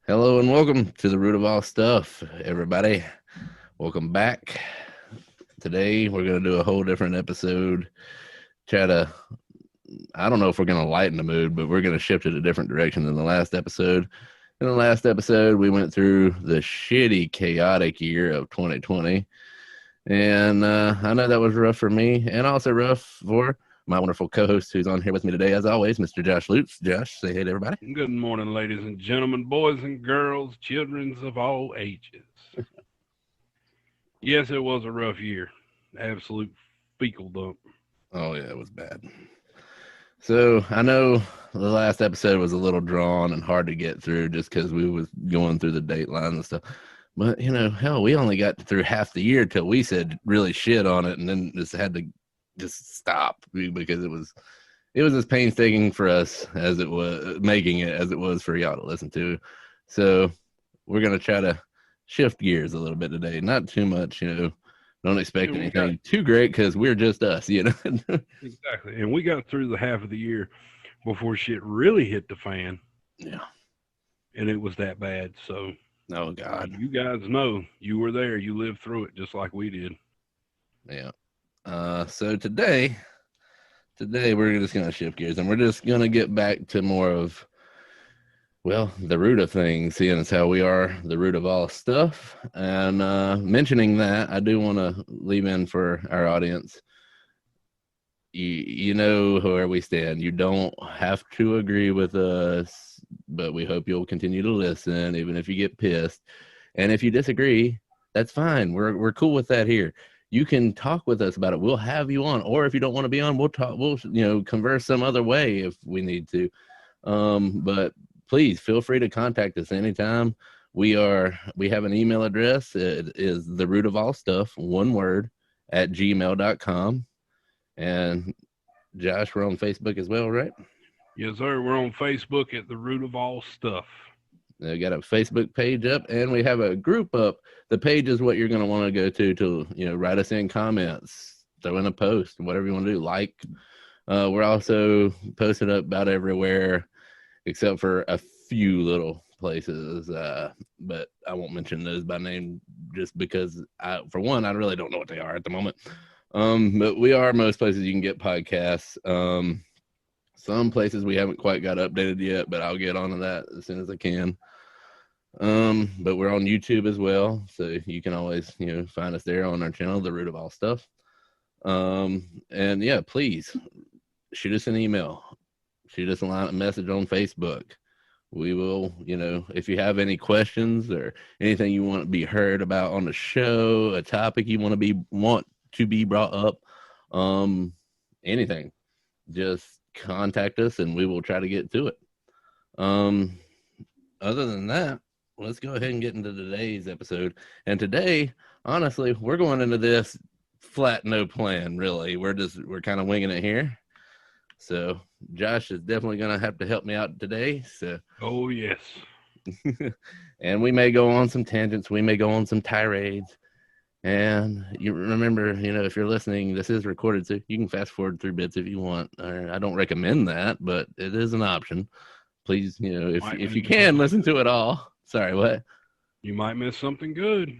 Hello and welcome to the root of all stuff, everybody. Welcome back. Today we're going to do a whole different episode. Try to, I don't know if we're going to lighten the mood, but we're going to shift it a different direction than the last episode. In the last episode, we went through the shitty, chaotic year of 2020. And I know that was rough for me and also rough for my wonderful co-host who's on here with me today, as always, Mr. Josh Lutz. Josh, say hey to everybody. Good morning, ladies and gentlemen, boys and girls, children of all ages. Yes, it was a rough year. Absolute fecal dump. Oh, yeah, it was bad. So I know the last episode was a little drawn and hard to get through just because we was going through the dateline and stuff. But hell, we only got through half the year till we said really shit on it, and then just had to just stop because it was as painstaking for us as it was making it as it was for y'all to listen to. So we're gonna try to shift gears a little bit today, not too much, Don't expect anything too great because we're just us, Exactly. And we got through the half of the year before shit really hit the fan. Yeah. And it was that bad. So, oh, God. You guys know you were there. You lived through it just like we did. Yeah. So today we're just going to shift gears and we're just going to get back to more of, well, the root of things, seeing as how we are the root of all stuff. And mentioning that, I do want to leave in for our audience. You know where we stand. You don't have to agree with us, but we hope you'll continue to listen, even if you get pissed. And if you disagree, that's fine. We're cool with that here. You can talk with us about it. We'll have you on, or if you don't want to be on, we'll talk. We'll converse some other way if we need to. But please feel free to contact us anytime. We have an email address. It is the root of all stuff, one word, at gmail.com. And Josh, we're on Facebook as well, right? Yes, sir. We're on Facebook at the root of all stuff. We got a Facebook page up and we have a group up. The page is what you're going to want to go to, write us in comments, throw in a post, whatever you want to do. Like, we're also posted up about everywhere except for a few little places. But I won't mention those by name just because for one, I really don't know what they are at the moment. But we are most places you can get podcasts. Some places we haven't quite got updated yet, but I'll get onto that as soon as I can. But we're on YouTube as well, so you can always, find us there on our channel, The Root of All Stuff. And yeah, please shoot us an email, shoot us a message on Facebook. We will, if you have any questions or anything you want to be heard about on the show, a topic you want to be brought up, anything, just contact us and we will try to get to it. Other than that, let's go ahead and get into today's episode. And today, honestly, we're going into this flat, no plan, really. We're kind of winging it here. So Josh is definitely going to have to help me out today. So, oh yes. And we may go on some tangents. We may go on some tirades. And you remember, if you're listening, this is recorded, so you can fast forward through bits if you want. I don't recommend that, but it is an option. Please, if you can, listen to it all. Sorry, what? You might miss something good.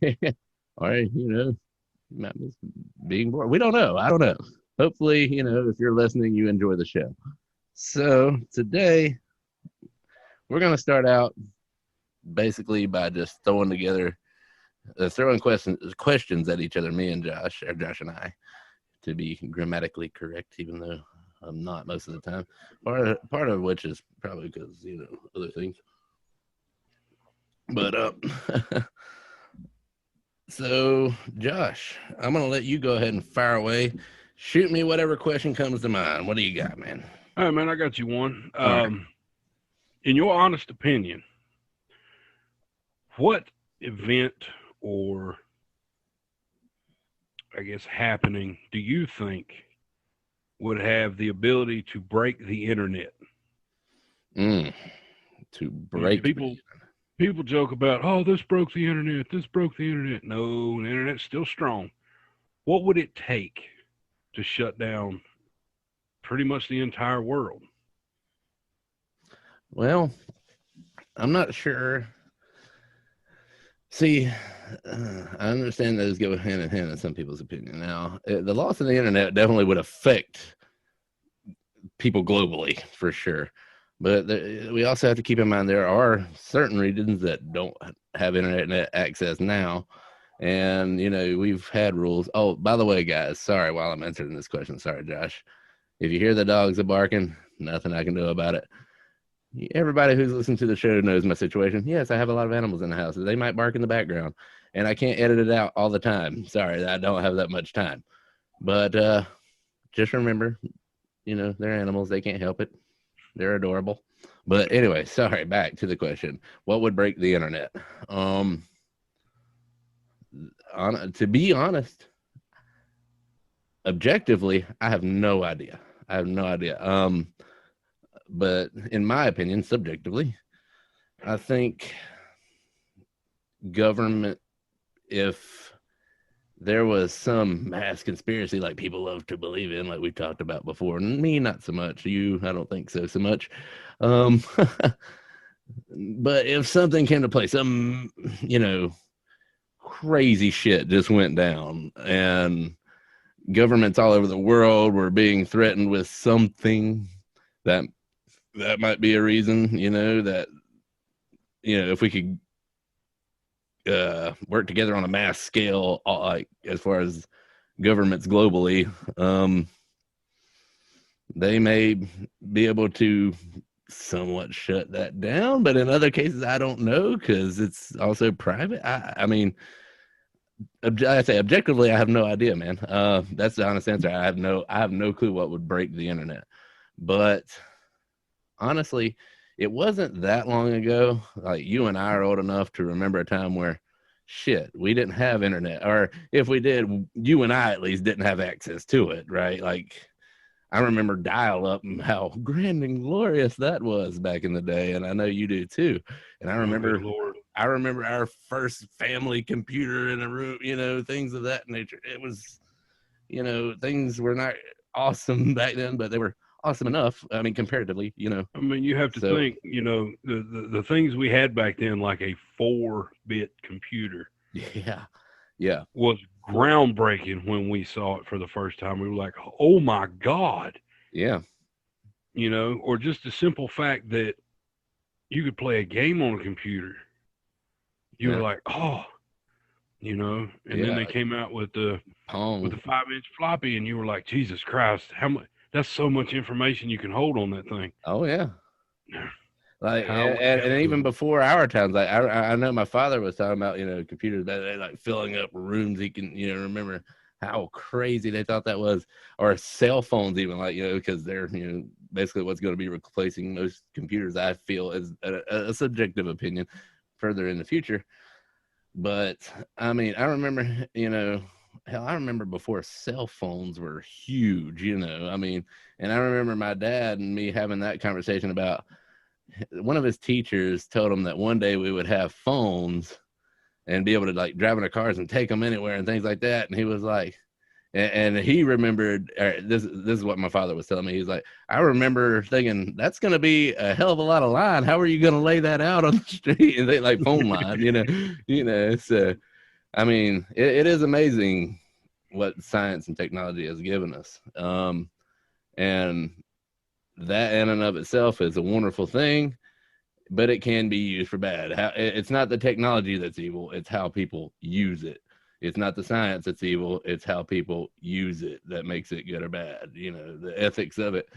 All right, you might miss being bored. We don't know. I don't know. Hopefully, if you're listening, you enjoy the show. So today, we're going to start out basically by just throwing questions at each other, me and Josh, or Josh and I, to be grammatically correct, even though I'm not most of the time. Part of which is probably because, other things. But so Josh, I'm gonna let you go ahead and fire away. Shoot me whatever question comes to mind. What do you got, man? All right, man, I got you one. In your honest opinion, what event or I guess happening do you think would have the ability to break the internet? To break people joke about, oh, this broke the internet, this broke the internet. No, the internet's still strong. What would it take to shut down pretty much the entire world? Well, I'm not sure. See, I understand those go hand in hand in some people's opinion. Now, the loss of the internet definitely would affect people globally for sure. But we also have to keep in mind there are certain regions that don't have internet access now. And, we've had rules. Oh, by the way, guys, sorry, while I'm answering this question, sorry, Josh. If you hear the dogs are barking, nothing I can do about it. Everybody who's listened to the show knows my situation. Yes, I have a lot of animals in the house. They might bark in the background, and I can't edit it out all the time. Sorry, I don't have that much time. But just remember, they're animals. They can't help it. They're adorable. But anyway, sorry, back to the question. What would break the internet? To be honest, objectively, I have no idea. But in my opinion, subjectively, I think government, if there was some mass conspiracy like people love to believe in, like we've talked about before, and me, not so much. You, I don't think so much. But if something came to play, some, crazy shit just went down, and governments all over the world were being threatened with something that might be a reason, that, if we could work together on a mass scale, like as far as governments globally, they may be able to somewhat shut that down. But in other cases, I don't know, because it's also private. I mean, I say objectively, I have no idea, man. That's the honest answer. I have no clue what would break the internet. But honestly, it wasn't that long ago. Like, you and I are old enough to remember a time where shit, we didn't have internet, or if we did, you and I at least didn't have access to it, right? Like, I remember dial up and how grand and glorious that was back in the day, and I know you do too. And I remember our first family computer in a room, things of that nature. It was, things were not awesome back then, but they were awesome enough. I mean, comparatively, I mean, you have to think, the things we had back then, like a 4-bit computer. Yeah. Was groundbreaking when we saw it for the first time. We were like, oh my God. Yeah. Or just the simple fact that you could play a game on a computer. You were like, oh, and then they came out with the Pong, with the 5-inch floppy, and you were like, Jesus Christ, how much? That's so much information you can hold on that thing. Oh yeah. Like, and even before our times, like I know my father was talking about, computers that they like filling up rooms. He can, remember how crazy they thought that was, or cell phones even, like, because they're, basically what's going to be replacing most computers. I feel is a subjective opinion further in the future. But I mean, I remember, hell, I remember before cell phones were huge, I mean, and I remember my dad and me having that conversation about, one of his teachers told him that one day we would have phones and be able to like drive in our cars and take them anywhere and things like that. And he was like, and he remembered, this is what my father was telling me. He's like, I remember thinking, that's going to be a hell of a lot of line. How are you going to lay that out on the street? And they like phone line, so, I mean, it is amazing what science and technology has given us. And that in and of itself is a wonderful thing, but it can be used for bad. It's not the technology that's evil. It's how people use it. It's not the science that's evil. It's how people use it that makes it good or bad. The ethics of it.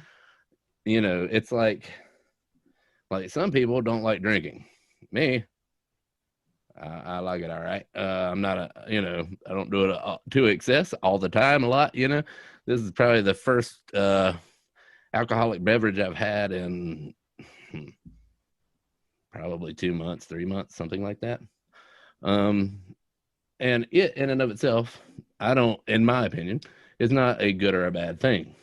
It's like some people don't like drinking. Me, I like it all right. I'm not I don't do it to excess all the time a lot. This is probably the first alcoholic beverage I've had in probably 2 months, 3 months, something like that. And it in and of itself, in my opinion, is not a good or a bad thing.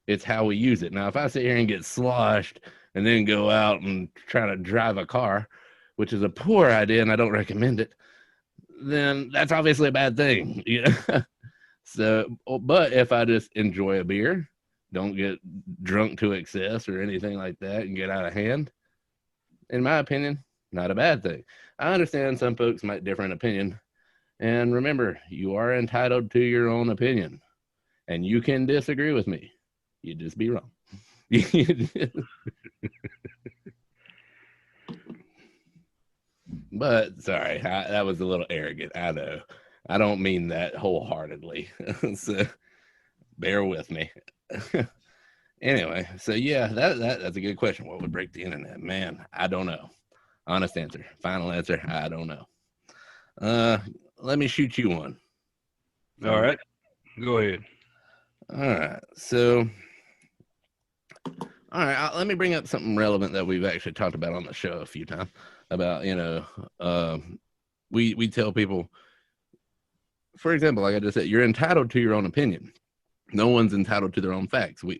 It's how we use it. Now, if I sit here and get sloshed and then go out and try to drive a car, which is a poor idea and I don't recommend it, then that's obviously a bad thing. So, but if I just enjoy a beer, don't get drunk to excess or anything like that and get out of hand, in my opinion, not a bad thing. I understand some folks might differ in opinion. And remember, you are entitled to your own opinion. And you can disagree with me. You'd just be wrong. But sorry, that was a little arrogant. I know. I don't mean that wholeheartedly. So bear with me. Anyway, so yeah, that's a good question. What would break the internet? Man, I don't know. Honest answer. Final answer. I don't know. Let me shoot you one. All right. Go ahead. All right. So, all right. Let me bring up something relevant that we've actually talked about on the show a few times about, we tell people, for example, like I just said, you're entitled to your own opinion. No one's entitled to their own facts. We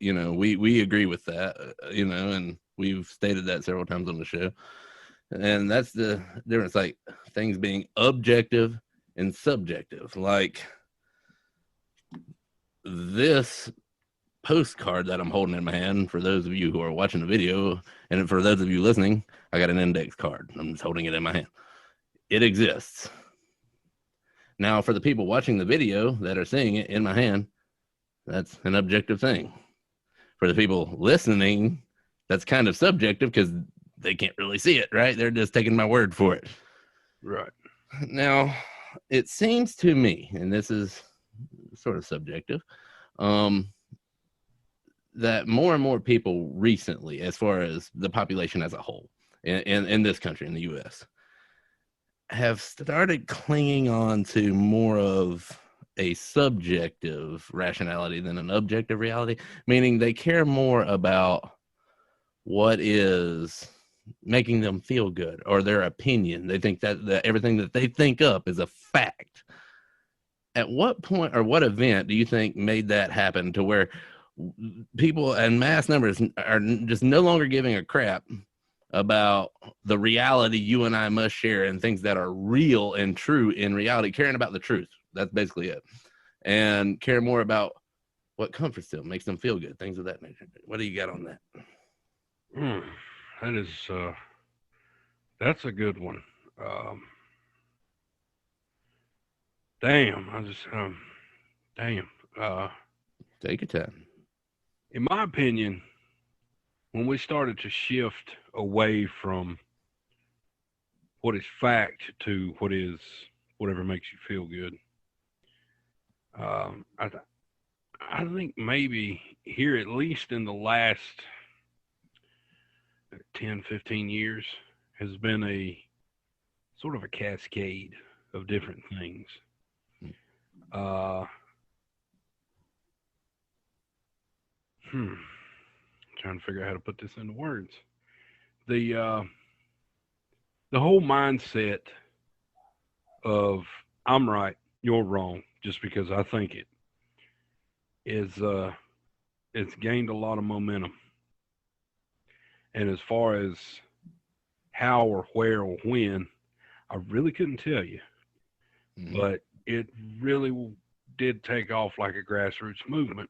agree with that, and we've stated that several times on the show. And that's the difference, like things being objective and subjective. Like this postcard that I'm holding in my hand, for those of you who are watching the video, and for those of you listening, I got an index card. I'm just holding it in my hand. It exists. Now, for the people watching the video that are seeing it in my hand, that's an objective thing. For the people listening, that's kind of subjective because they can't really see it, right? They're just taking my word for it. Right. Now, it seems to me, and this is sort of subjective, that more and more people recently, as far as the population as a whole in this country, in the U.S., have started clinging on to more of a subjective rationality than an objective reality, meaning they care more about what is making them feel good or their opinion. They think that everything that they think up is a fact. At what point or what event do you think made that happen to where people in mass numbers are just no longer giving a crap about the reality you and I must share and things that are real and true in reality, caring about the truth? That's basically it. And care more about what comforts them, makes them feel good, things of that nature. What do you got on that? That is, that's a good one. Damn. Take your time. In my opinion, when we started to shift away from what is fact to what is whatever makes you feel good, I think maybe here, at least in the last 10, 15 years, has been a sort of a cascade of different things. Trying to figure out how to put this into words. The whole mindset of I'm right, you're wrong, just because I think it is, it's gained a lot of momentum. And as far as how or where or when, I really couldn't tell you. Mm-hmm. But it really did take off like a grassroots movement.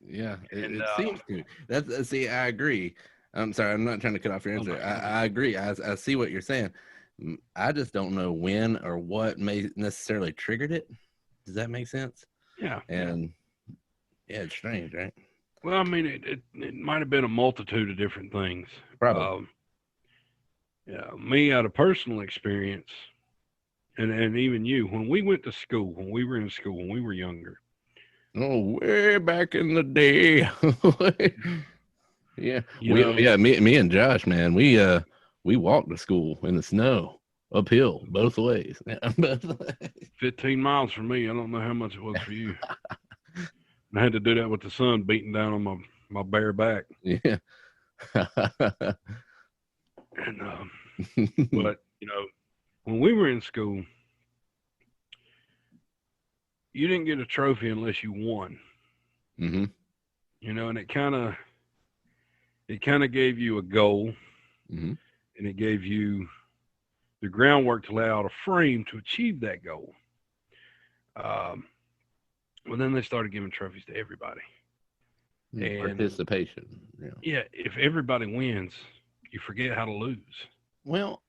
Yeah, it seems to. That's see, I agree. I'm sorry, I'm not trying to cut off your answer. I agree. I see what you're saying. I just don't know when or what may necessarily triggered it. Does that make sense? Yeah. And yeah, it's strange, right? Well, I mean, it might have been a multitude of different things. Probably. Yeah, me out of personal experience, and even you, when we went to school, when we were in school, when we were younger. Oh, way back in the day. Yeah. Me and Josh, man, we walked to school in the snow, uphill, both ways. 15 miles for me. I don't know how much it was for you. I had to do that with the sun beating down on my bare back. Yeah. And but when we were in school, you didn't get a trophy unless you won. Mm-hmm. And it kind of gave you a goal, mm-hmm. and it gave you the groundwork to lay out a frame to achieve that goal. Well, then they started giving trophies to everybody. And participation. Yeah, if everybody wins, You forget how to lose. Well,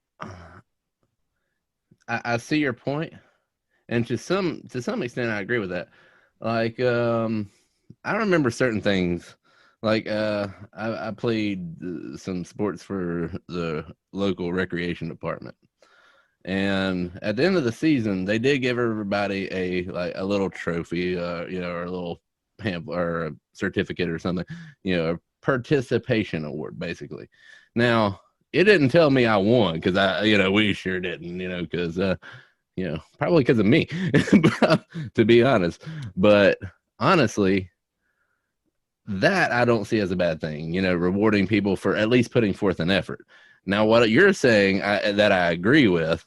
I see your point, and to some extent, I agree with that. Like, I remember certain things. Like, I played some sports for the local recreation department, and at the end of the season, they did give everybody a little trophy, or a little pamphlet or a certificate or something, a participation award, basically. Now, it didn't tell me I won because we sure didn't, because probably because of me, to be honest. But honestly, that I don't see as a bad thing, rewarding people for at least putting forth an effort. Now, what you're saying that I agree with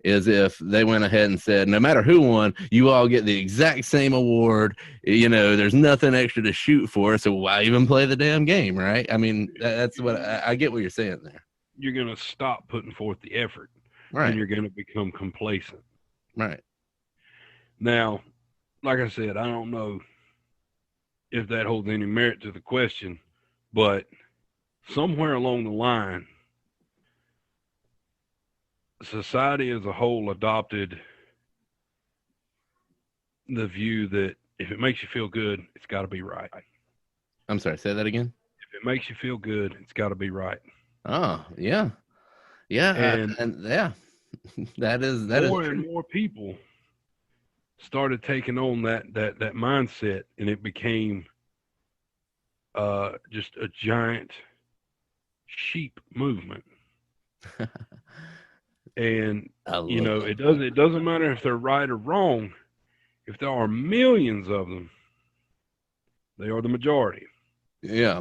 is if they went ahead and said, no matter who won, you all get the exact same award. There's nothing extra to shoot for, so why even play the damn game, right? I mean, that's what I get what you're saying there. You're going to stop putting forth the effort, right? And you're going to become complacent. Right. Now, like I said, I don't know if that holds any merit to the question, but somewhere along the line, society as a whole adopted the view that if it makes you feel good, it's got to be right. I'm sorry, say that again. If it makes you feel good, it's got to be right. Oh, yeah. Yeah. And yeah, that is more and more people started taking on that mindset, and it became just a giant sheep movement. And it doesn't matter if they're right or wrong. If there are millions of them, they are the majority. Yeah.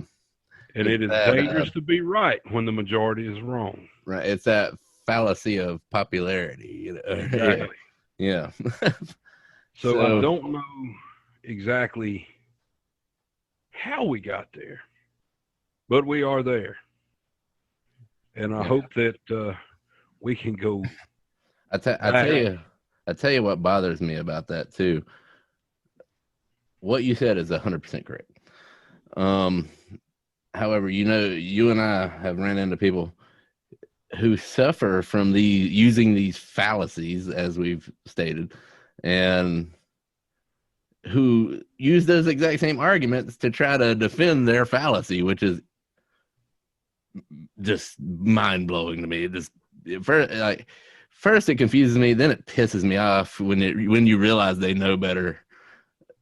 And it is dangerous to be right when the majority is wrong. Right. It's that fallacy of popularity. Exactly. Yeah. So I don't know exactly how we got there, but we are there. And I hope that we can go. I tell you what bothers me about that too. What you said is 100% correct. However, you and I have ran into people who suffer from using these fallacies, as we've stated, and who use those exact same arguments to try to defend their fallacy, which is just mind-blowing to me. First it confuses me, then it pisses me off when you realize they know better.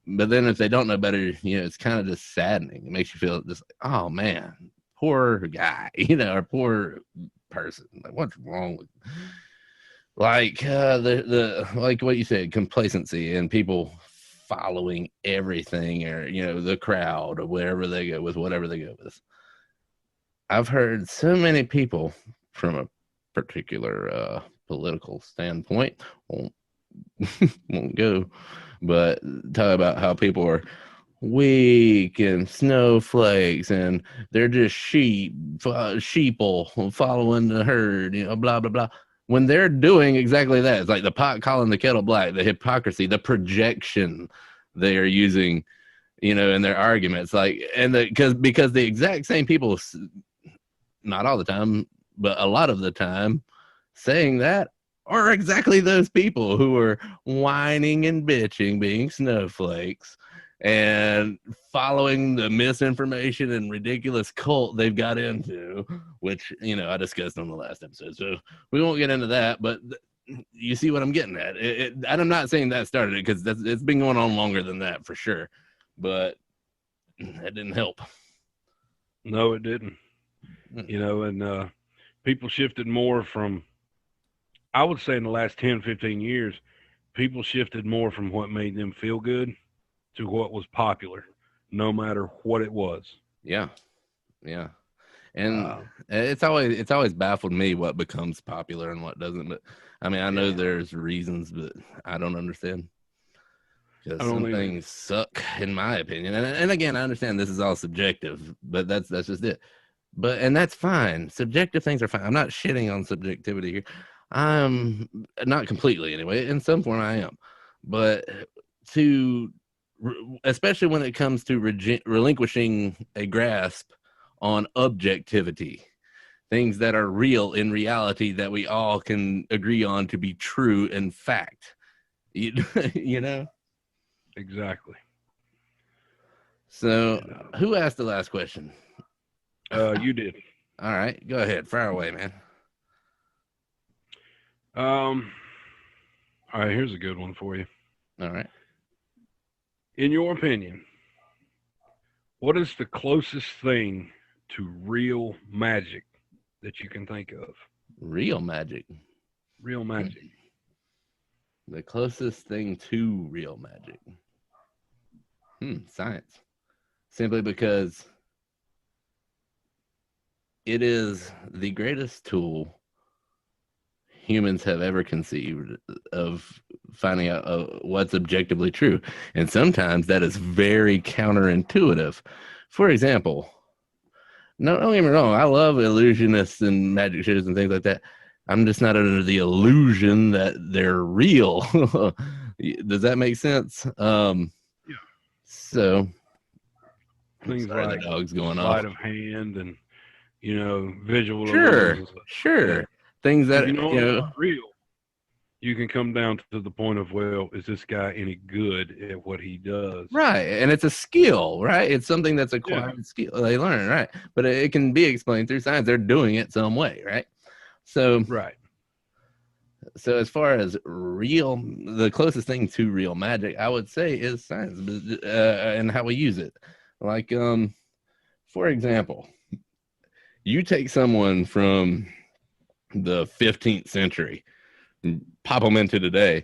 But then if they don't know better, it's kind of just saddening. It makes you feel just like, oh man, poor guy, or poor person. Like, what's wrong with like like what you said, complacency and people following everything, or the crowd, or wherever they go with whatever they go with. I've heard so many people from a particular political standpoint, won't go, but talk about how people are weak and snowflakes and they're just sheeple following the herd, blah blah blah, when they're doing exactly that. It's like the pot calling the kettle black, the hypocrisy, the projection they are using, in their arguments, like, and because the exact same people, not all the time, but a lot of the time, saying that are exactly those people who are whining and bitching, being snowflakes, and following the misinformation and ridiculous cult they've got into, which, I discussed on the last episode. So we won't get into that, but you see what I'm getting at. And I'm not saying that started it, because it's been going on longer than that for sure, but that didn't help. No, it didn't. And people shifted more from, I would say in the last 10, 15 years, people shifted more from what made them feel good to what was popular, no matter what it was. Yeah. Yeah. And it's always baffled me what becomes popular and what doesn't. But I mean, I know there's reasons, but I don't understand. Because some things suck, in my opinion. And again, I understand this is all subjective, but that's just it. And that's fine. Subjective things are fine. I'm not shitting on subjectivity here. I'm not completely, anyway. In some form, I am. But especially when it comes to relinquishing a grasp on objectivity, things that are real in reality that we all can agree on to be true and fact. You know? Exactly. So, who asked the last question? You did. All right, go ahead. Fire away, man. All right, here's a good one for you. All right. In your opinion, what is the closest thing to real magic that you can think of? Real magic. Real magic. The closest thing to real magic. Science. Simply because it is the greatest tool humans have ever conceived of finding out what's objectively true. And sometimes that is very counterintuitive. For example, no, don't get me wrong, I love illusionists and magic shows and things like that. I'm just not under the illusion that they're real. Does that make sense? Yeah. So Things sorry, like the dog's going sleight off. of hand and visual Sure, illusions. sure. Yeah. Things that If it's not real, you can come down to the point of, well, is this guy any good at what he does? Right, and it's a skill, right? It's something that's acquired skill they learn, right? But it can be explained through science. They're doing it some way, right? So, Right. So as far as the closest thing to real magic, I would say is science and how we use it. Like, for example, you take someone from the 15th century, and pop them into today,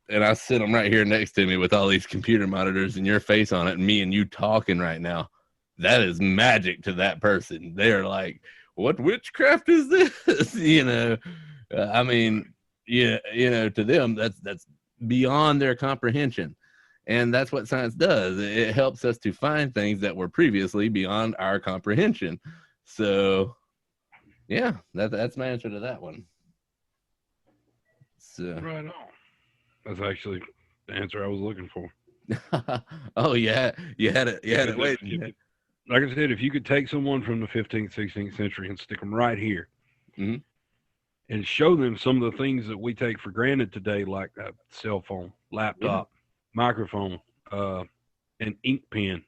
and I sit them right here next to me with all these computer monitors and your face on it, and me and you talking right now. That is magic to that person. They're like, "What witchcraft is this?" I mean, to them, that's beyond their comprehension. And that's what science does. It helps us to find things that were previously beyond our comprehension. So, yeah, that's my answer to that one. So. Right on. That's actually the answer I was looking for. Oh, yeah. You had it. Wait. Like I said, if you could take someone from the 15th, 16th century and stick them right here, mm-hmm. and show them some of the things that we take for granted today, like a cell phone, laptop, microphone, an ink pen.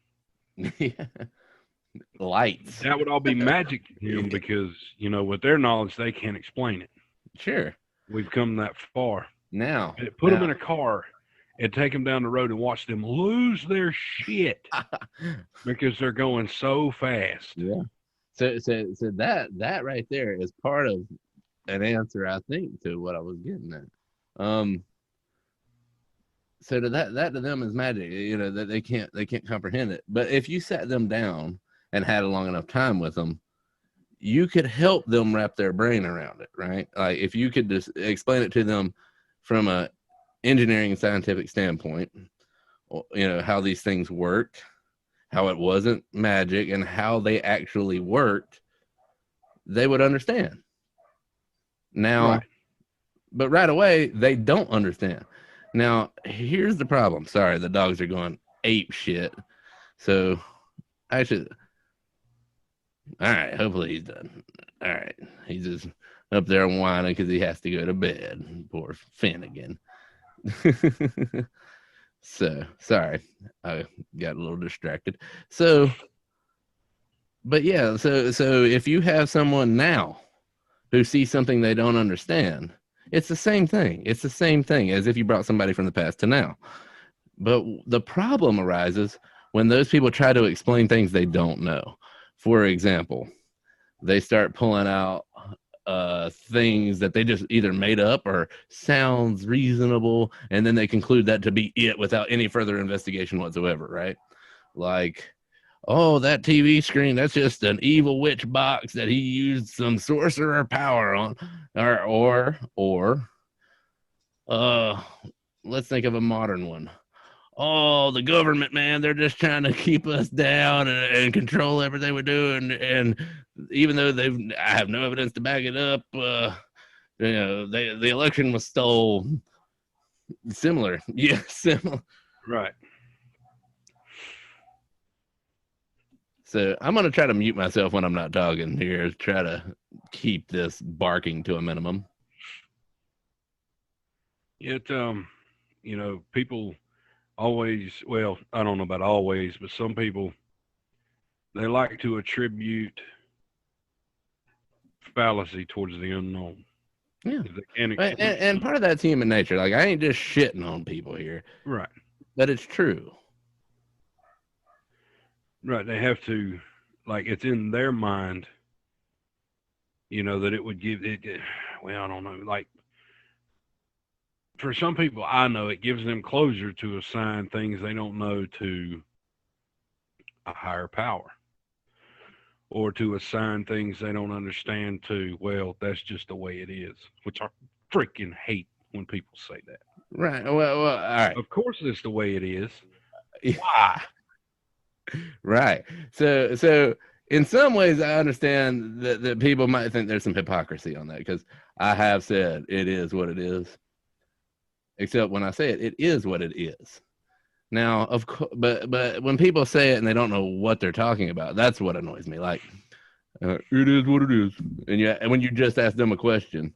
Lights. That would all be magic to them because, with their knowledge, they can't explain it. Sure. We've come that far. Now. Put them in a car and take them down the road and watch them lose their shit because they're going so fast. Yeah. So that right there is part of an answer, I think, to what I was getting at. So that to them is magic, that they can't comprehend it. But if you sat them down and had a long enough time with them, you could help them wrap their brain around it, right? Like if you could just explain it to them from a engineering and scientific standpoint, how these things work, how it wasn't magic, and how they actually worked, they would understand. Now, right. But right away, they don't understand. Now, here's the problem. Sorry, the dogs are going ape shit. So I should. All right, hopefully he's done. All right, he's just up there whining because he has to go to bed. Poor Finnegan. So sorry, I got a little distracted. So, but yeah, so if you have someone now who sees something they don't understand, it's the same thing. It's the same thing as if you brought somebody from the past to now. But the problem arises when those people try to explain things they don't know. For example, they start pulling out things that they just either made up or sounds reasonable, and then they conclude that to be it without any further investigation whatsoever, right? Like, oh, that TV screen, that's just an evil witch box that he used some sorcerer power on. Or let's think of a modern one. Oh, the government, man, they're just trying to keep us down and control everything we do. And even though I have no evidence to back it up, the election was stolen. Similar. Yeah, similar. Right. So I'm gonna try to mute myself when I'm not talking here. Try to keep this barking to a minimum. It people always, well, I don't know about always, but some people, they like to attribute fallacy towards the unknown. Yeah. If they can't And part of that's human nature. Like, I ain't just shitting on people here, right. but it's true. Right. They have to, like, it's in their mind, that it would give it, well, I don't know. Like, for some people, I know it gives them closure to assign things they don't know to a higher power, or to assign things they don't understand to, well, that's just the way it is, which I freaking hate when people say that. Right. Well, all right. Of course, it's the way it is. Why? Right. So in some ways, I understand that people might think there's some hypocrisy on that, because I have said it is what it is. Except when I say it, it is what it is. Now, of course, but when people say it and they don't know what they're talking about, that's what annoys me. Like, it is what it is, and when you just ask them a question,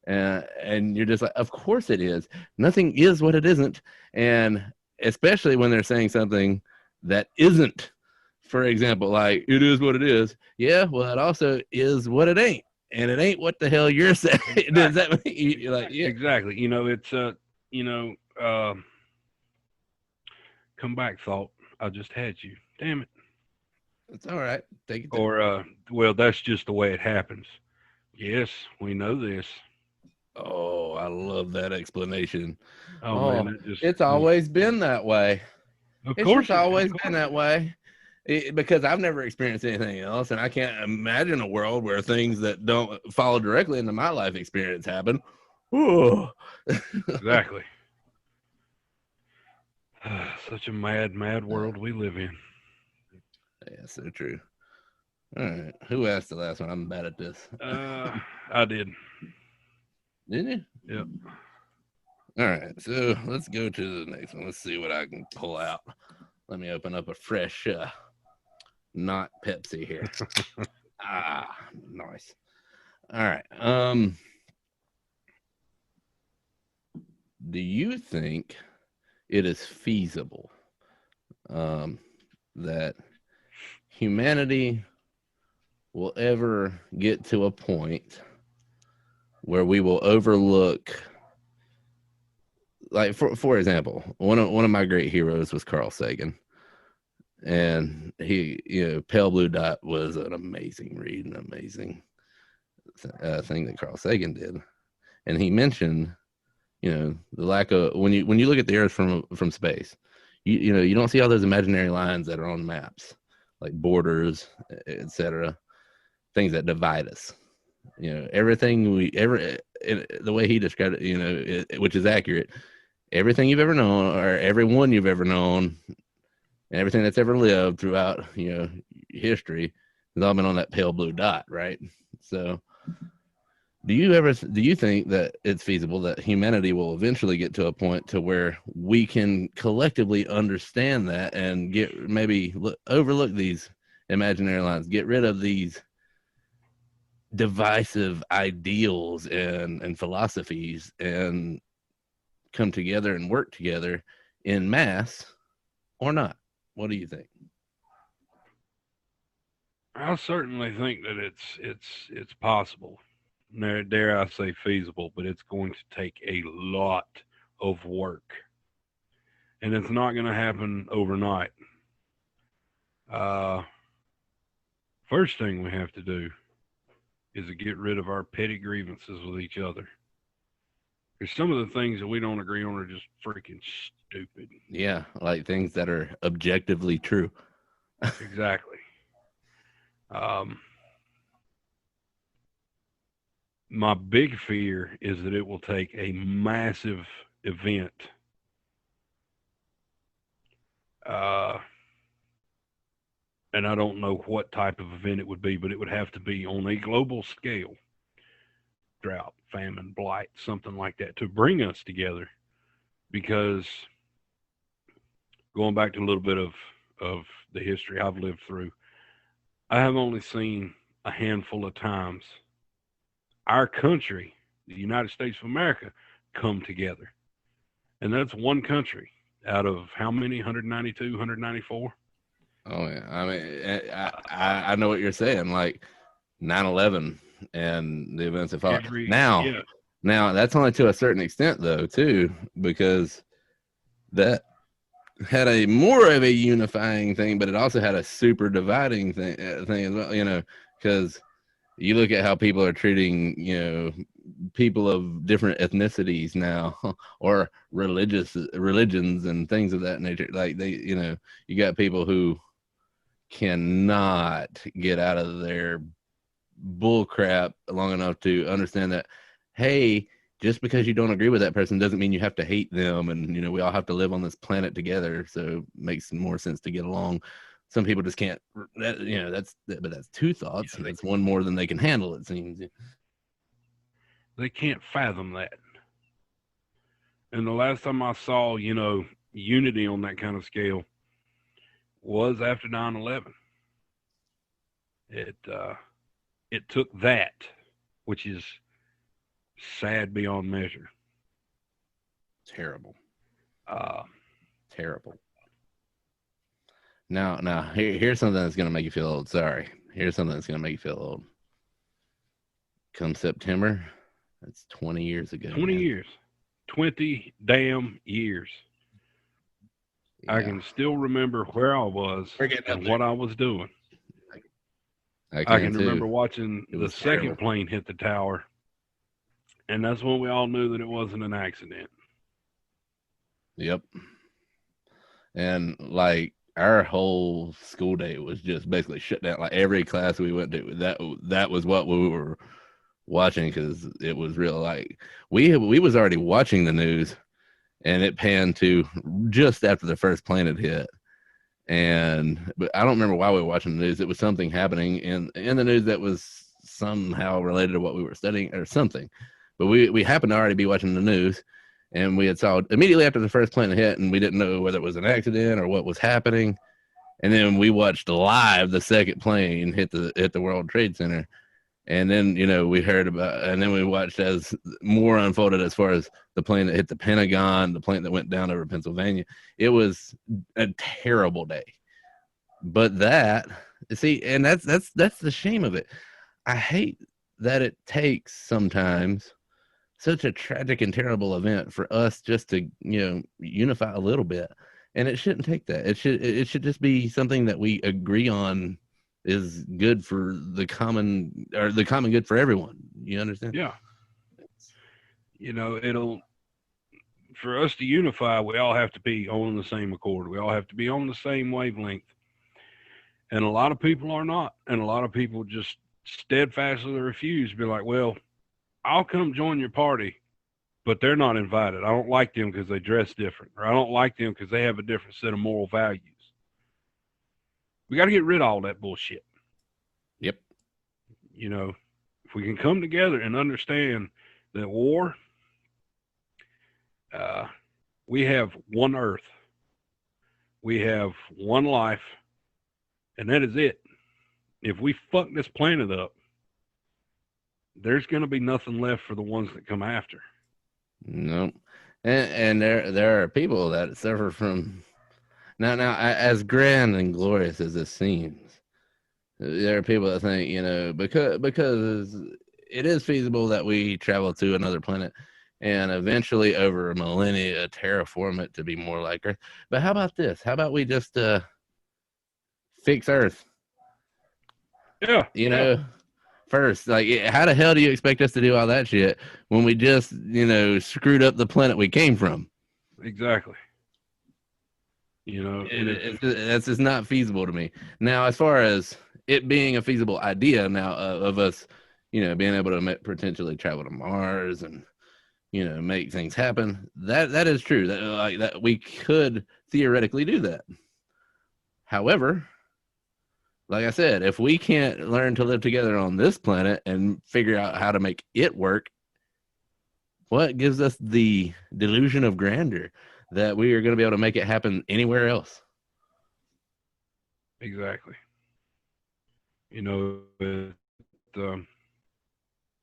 and you're just like, of course it is. Nothing is what it isn't, and especially when they're saying something that isn't. For example, like, it is what it is. Yeah, well, it also is what it ain't, and it ain't what the hell you're saying. Exactly. Does that mean you're like, yeah, exactly? It's come back, thought. I just had you. Damn it. it's all right. Take it. Or well, that's just the way it happens. Yes, we know this. Oh, I love that explanation. Oh, man, that just, it's always been that way. of It's course, just always been that way. Because I've never experienced anything else, and I can't imagine a world where things that don't follow directly into my life experience happen. Ooh. Exactly. Such a mad, mad world we live in. Yeah, so true. All right. Who asked the last one? I'm bad at this. I did. Didn't you? Yep. All right. So let's go to the next one. Let's see what I can pull out. Let me open up a fresh, not Pepsi here. Nice. All right. Do you think it is feasible that humanity will ever get to a point where we will overlook, like, for example, one of my great heroes was Carl Sagan, and he, Pale Blue Dot was an amazing read, an amazing thing that Carl Sagan did, and he mentioned, the lack of, when you look at the Earth from space, you don't see all those imaginary lines that are on maps, like borders, etc., things that divide us. Everything the way he described it, which is accurate. Everything you've ever known, or everyone you've ever known, and everything that's ever lived throughout, history, has all been on that pale blue dot, right? So, do you think that it's feasible that humanity will eventually get to a point to where we can collectively understand that and overlook these imaginary lines, get rid of these divisive ideals and philosophies, and come together and work together in mass, or not? What do you think? I certainly think that it's possible. Dare I say feasible, but it's going to take a lot of work, and it's not going to happen overnight. First thing we have to do is to get rid of our petty grievances with each other. Because some of the things that we don't agree on are just freaking stupid. Yeah, like things that are objectively true. Exactly. My big fear is that it will take a massive event. And I don't know what type of event it would be, but it would have to be on a global scale. Drought, famine, blight, something like that, to bring us together. Because going back to a little bit of the history I've lived through, I have only seen a handful of times our country, the United States of America, come together. And that's one country out of how many? 192, 194? Oh yeah, I mean, I know what you're saying. Like 9/11 and the events that followed. Yeah, Now that's only to a certain extent, though, too, because that had a more of a unifying thing, but it also had a super dividing thing as well. You know, because you look at how people are treating, you know, people of different ethnicities now, or religions and things of that nature. Like they, you know, you got people who cannot get out of their bull crap long enough to understand that, hey, just because you don't agree with that person doesn't mean you have to hate them, and you know, we all have to live on this planet together, so it makes more sense to get along. Some people just can't, you know, but that's two thoughts. yeah, That's one more than they can handle, it seems. they can't fathom that. And the last time I saw, you know, unity on that kind of scale was after 9/11. It took that, which is sad beyond measure. Terrible. Uh, Terrible. Now, here's something that's gonna make you feel old. Sorry. Here's something that's gonna make you feel old. Come September, that's 20 years ago. 20 man. years. 20 damn years. Yeah. I can still remember where I was and what I was doing. I can remember watching the second plane hit the tower, and that's when we all knew that it wasn't an accident. Yep. And like our whole school day was just basically shut down. Like every class we went to, that was what we were watching, because it was real. Like we was already watching the news, and it panned to just after the first plane had hit. But I don't remember why we were watching the news. It was something happening in the news that was somehow related to what we were studying or something. But we happened to already be watching the news, and we had saw immediately after the first plane hit, and we didn't know whether it was an accident or what was happening. And then we watched live the second plane hit the World Trade Center. And then, you know, we heard about, and then we watched as more unfolded as far as the plane that hit the Pentagon, the plane that went down over Pennsylvania. It was a terrible day. But see, and that's the shame of it. I hate that it takes sometimes such a tragic and terrible event for us just to, you know, unify a little bit. And it shouldn't take that. It should just be something that we agree on is good for the common good for everyone. You understand? Yeah. You know, for us to unify, we all have to be on the same accord. We all have to be on the same wavelength. And a lot of people are not. And a lot of people just steadfastly refuse to be like, well, I'll come join your party, but they're not invited. I don't like them because they dress different, or I don't like them because they have a different set of moral values. We got to get rid of all that bullshit. Yep. You know, if we can come together and understand that war, we have one earth, we have one life, and that is it. If we fuck this planet up, there's going to be nothing left for the ones that come after. No. And there are people that suffer from now as grand and glorious as this seems, there are people that think, you know, because it is feasible that we travel to another planet and eventually over millennia terraform it to be more like Earth. But how about this? How about we just fix Earth? Yeah. You know, first, like, how the hell do you expect us to do all that shit when we just, you know, screwed up the planet we came from? Exactly. You know, that's just not feasible to me. Now, as far as it being a feasible idea now of us, you know, being able to potentially travel to Mars and, you know, make things happen, that is true. That we could theoretically do that. However, like I said, if we can't learn to live together on this planet and figure out how to make it work, what gives us the delusion of grandeur that we are going to be able to make it happen anywhere else? Exactly. You know, um,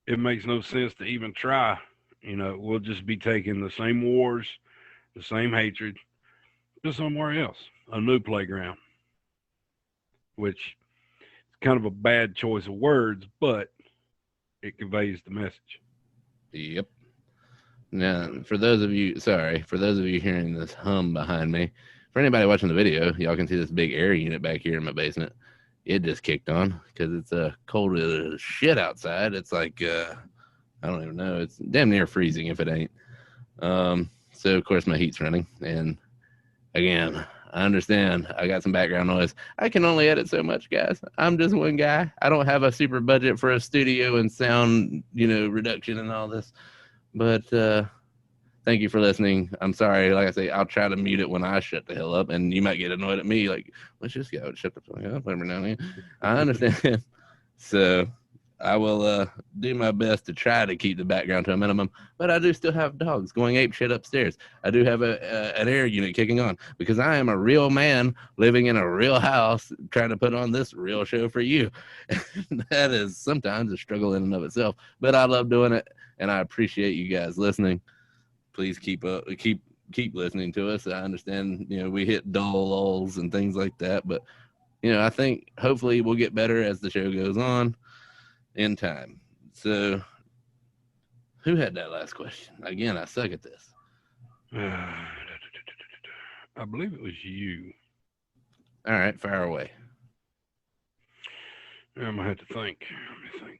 it makes no sense to even try. You know, we'll just be taking the same wars, the same hatred to somewhere else, a new playground, which is kind of a bad choice of words, but it conveys the message. Yep. Now, for those of you hearing this hum behind me, for anybody watching the video, y'all can see this big air unit back here in my basement. It just kicked on because it's cold as shit outside. It's like I don't even know. It's damn near freezing if it ain't. So of course my heat's running, and again, I understand I got some background noise. I can only edit so much, guys. I'm just one guy. I don't have a super budget for a studio and sound, reduction and all this. But thank you for listening. I'm sorry. Like I say, I'll try to mute it when I shut the hell up, and you might get annoyed at me. Like, let's just go shut the fuck up every now and then. I understand. So I will do my best to try to keep the background to a minimum, but I do still have dogs going ape shit upstairs. I do have an air unit kicking on because I am a real man living in a real house trying to put on this real show for you. That is sometimes a struggle in and of itself, but I love doing it, and I appreciate you guys listening. Please keep listening to us. I understand, we hit dull lulls and things like that, but I think hopefully we'll get better as the show goes on in time. So, who had that last question? Again, I suck at this. I believe it was you. All right, fire away. I'm gonna have to think. Let me think.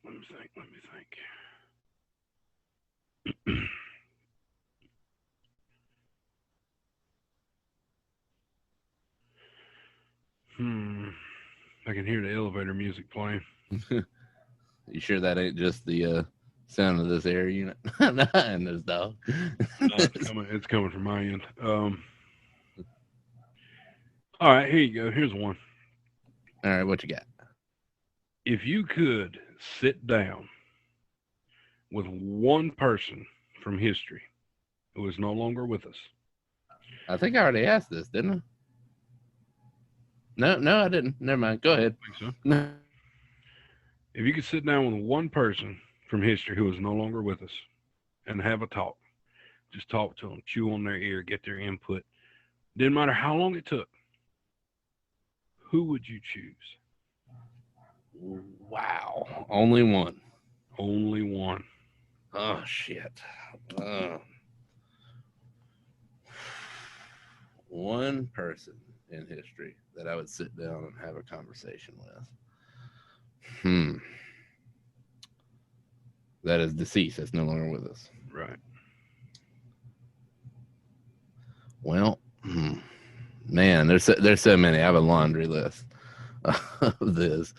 I can hear the elevator music playing. You sure that ain't just the sound of this air unit and this dog? No, it's coming from my end. All right, here you go. Here's one. All right, what you got? If you could sit down with one person from history who is no longer with us. I think I already asked this, didn't I? No, I didn't. Never mind. Go ahead. I think so. No. If you could sit down with one person from history who is no longer with us and have a talk, just talk to them, chew on their ear, get their input. Didn't matter how long it took. Who would you choose? Wow. Only one. Only one. Oh, shit. One person in history that I would sit down and have a conversation with. That is deceased. That's no longer with us. Right. Well, man, there's so many. I have a laundry list of this.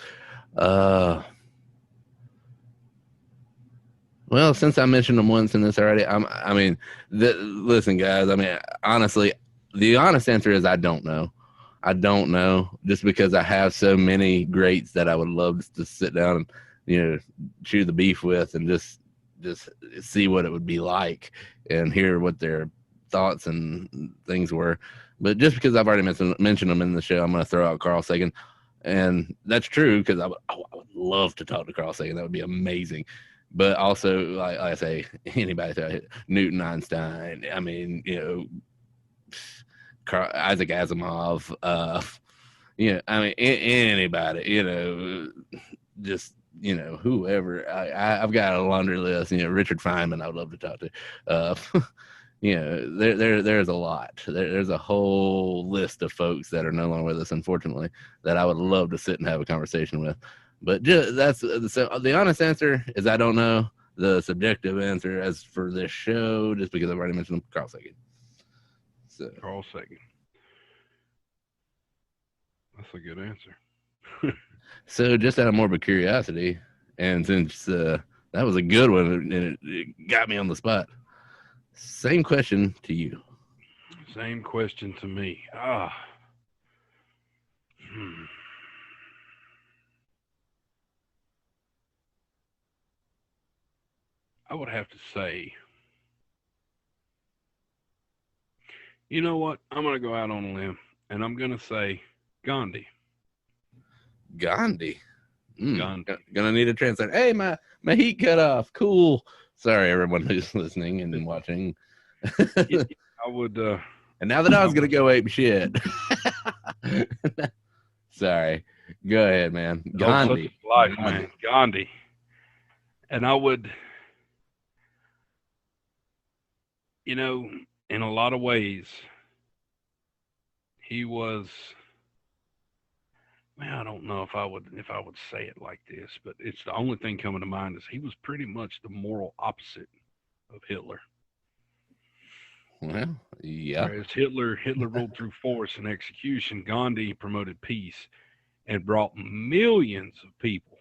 Well, since I mentioned them once in this already, listen, guys. Honestly, the honest answer is I don't know. I don't know, just because I have so many greats that I would love to sit down and chew the beef with and just see what it would be like and hear what their thoughts and things were. But just because I've already mentioned them in the show, I'm going to throw out Carl Sagan, and that's true because I would love to talk to Carl Sagan. That would be amazing. But also, like I say, anybody, Newton, Einstein. Isaac Asimov. Anybody. Just whoever. I've got a laundry list. Richard Feynman, I would love to talk to. There's a lot. There's a whole list of folks that are no longer with us, unfortunately, that I would love to sit and have a conversation with. But that's the honest answer is I don't know. The subjective answer, as for this show, just because I've already mentioned Carl Sagan. So Carl Sagan. That's a good answer. So just out of morbid curiosity, and since that was a good one, and it got me on the spot. Same question to you. Same question to me. I would have to say, you know what? I'm going to go out on a limb, and I'm going to say Gandhi. Gandhi. Gonna need a translator. Hey, my heat cut off. Cool. Sorry, everyone who's listening and watching. I would. And now the dog's gonna go ape shit. Sorry. Go ahead, man. Gandhi. Life, man. Gandhi. And I would, in a lot of ways, he was. Man, I don't know if I would say it like this, but it's the only thing coming to mind is he was pretty much the moral opposite of Hitler. Well, yeah. Whereas Hitler ruled through force and execution, Gandhi promoted peace and brought millions of people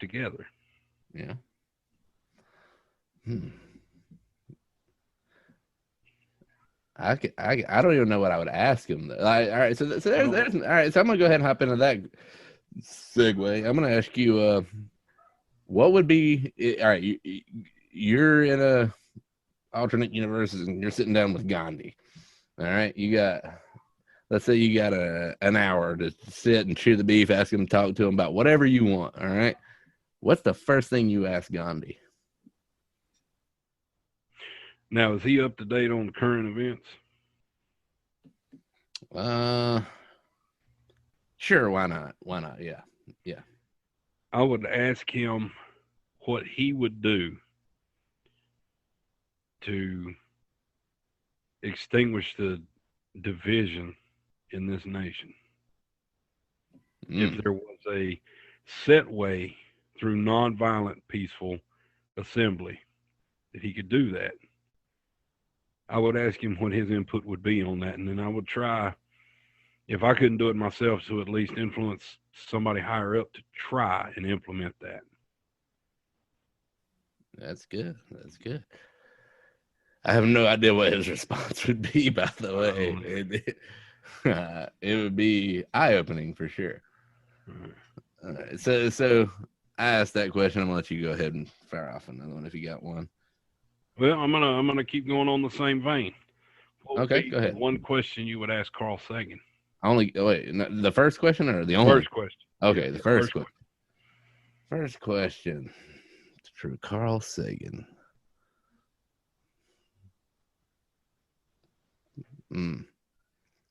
together. Yeah. I don't even know what I would ask him. All right, so there's all right. So I'm gonna go ahead and hop into that segue. I'm gonna ask you, what would be all right? You're in a alternate universe and you're sitting down with Gandhi. All right, let's say you got an hour to sit and chew the beef, ask him, talk to him about whatever you want. All right, what's the first thing you ask Gandhi? Now, is he up to date on the current events? Sure. Why not? Why not? Yeah. I would ask him what he would do to extinguish the division in this nation. If there was a set way through nonviolent, peaceful assembly that he could do that, I would ask him what his input would be on that, and then I would try, if I couldn't do it myself, to at least influence somebody higher up to try and implement that. That's good. I have no idea what his response would be, by the way. It would be eye-opening for sure. All right. So I asked that question. I'm gonna let you go ahead and fire off another one if you got one. Well, I'm gonna keep going on the same vein. Okay, go ahead. One question you would ask Carl Sagan. The first question or the only? First question. Okay, the first question. First question. For Carl Sagan.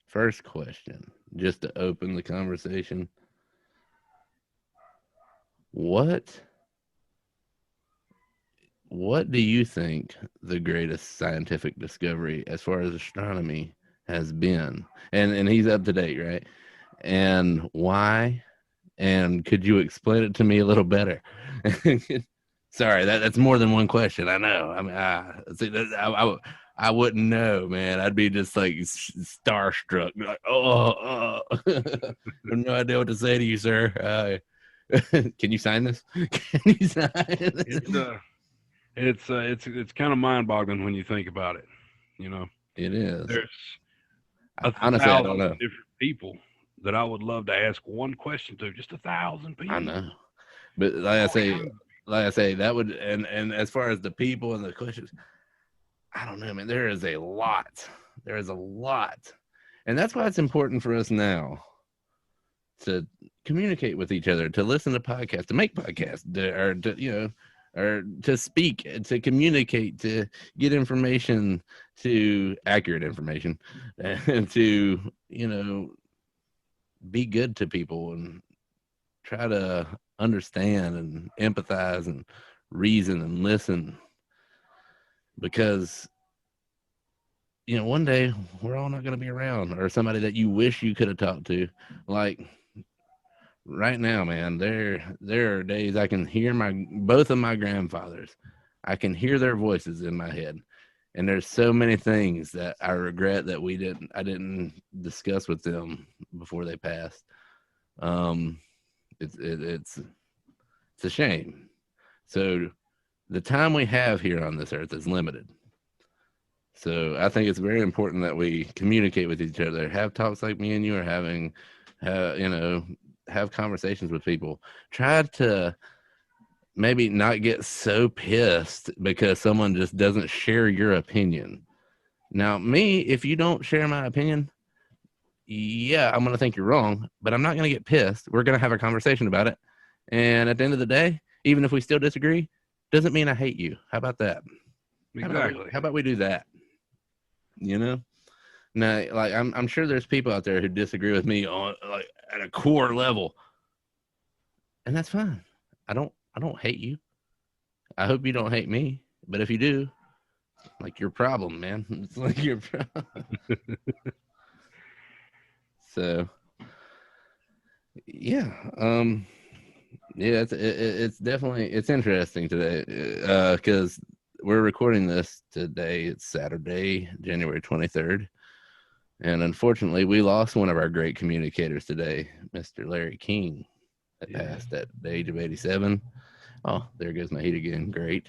First question, just to open the conversation. What do you think the greatest scientific discovery as far as astronomy has been? And he's up to date, right? And why? And could you explain it to me a little better? Sorry, that's more than one question. I know. I mean, I wouldn't know, man. I'd be just like starstruck, like, I have no idea what to say to you, sir. Can you sign this? Can you sign it? It's kind of mind-boggling when you think about it. It is. There's honestly, I don't know. Different people that I would love to ask one question to. Just 1,000 people. I know, but like I say, that would and as far as the people and the questions, I don't know, man. There is a lot. And that's why it's important for us now to communicate with each other, to listen to podcasts, to make podcasts, or to speak, to communicate, to get information, to accurate information, and to, be good to people and try to understand and empathize and reason and listen. Because, one day we're all not going to be around, or somebody that you wish you could have talked to. Like right now, man, there are days I can hear both of my grandfathers. I can hear their voices in my head. And there's so many things that I regret that I didn't discuss with them before they passed. It's a shame. So the time we have here on this earth is limited. So I think it's very important that we communicate with each other, have talks like me and you are having, have conversations with people. Try to maybe not get so pissed because someone just doesn't share your opinion. Now, me, if you don't share my opinion, yeah, I'm going to think you're wrong, but I'm not going to get pissed. We're going to have a conversation about it. And at the end of the day, even if we still disagree, doesn't mean I hate you. How about that? Exactly. How about we do that? You know? Now, like I'm sure there's people out there who disagree with me on like at a core level. And that's fine. I don't hate you. I hope you don't hate me. But if you do, like your problem, man. It's like your problem. So yeah. Yeah, it's definitely it's interesting today because we're recording this today. It's Saturday, January 23rd, and unfortunately, we lost one of our great communicators today, Mr. Larry King, that passed at the age of 87. Oh, there goes my heat again. Great,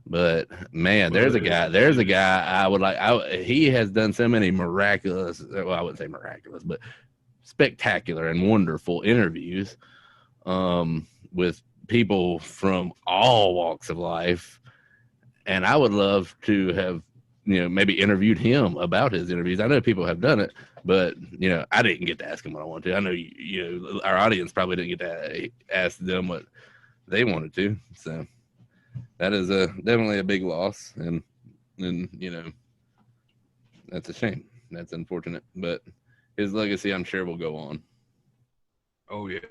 but man, there's a guy I would like. He has done so many miraculous. Well, I wouldn't say miraculous, but spectacular and wonderful interviews with people from all walks of life. And I would love to have, maybe interviewed him about his interviews. I know people have done it, but, I didn't get to ask him what I wanted to. I know, our audience probably didn't get to ask them what they wanted to. So that is definitely a big loss. And, that's a shame. That's unfortunate. But his legacy, I'm sure, will go on. Oh, yes.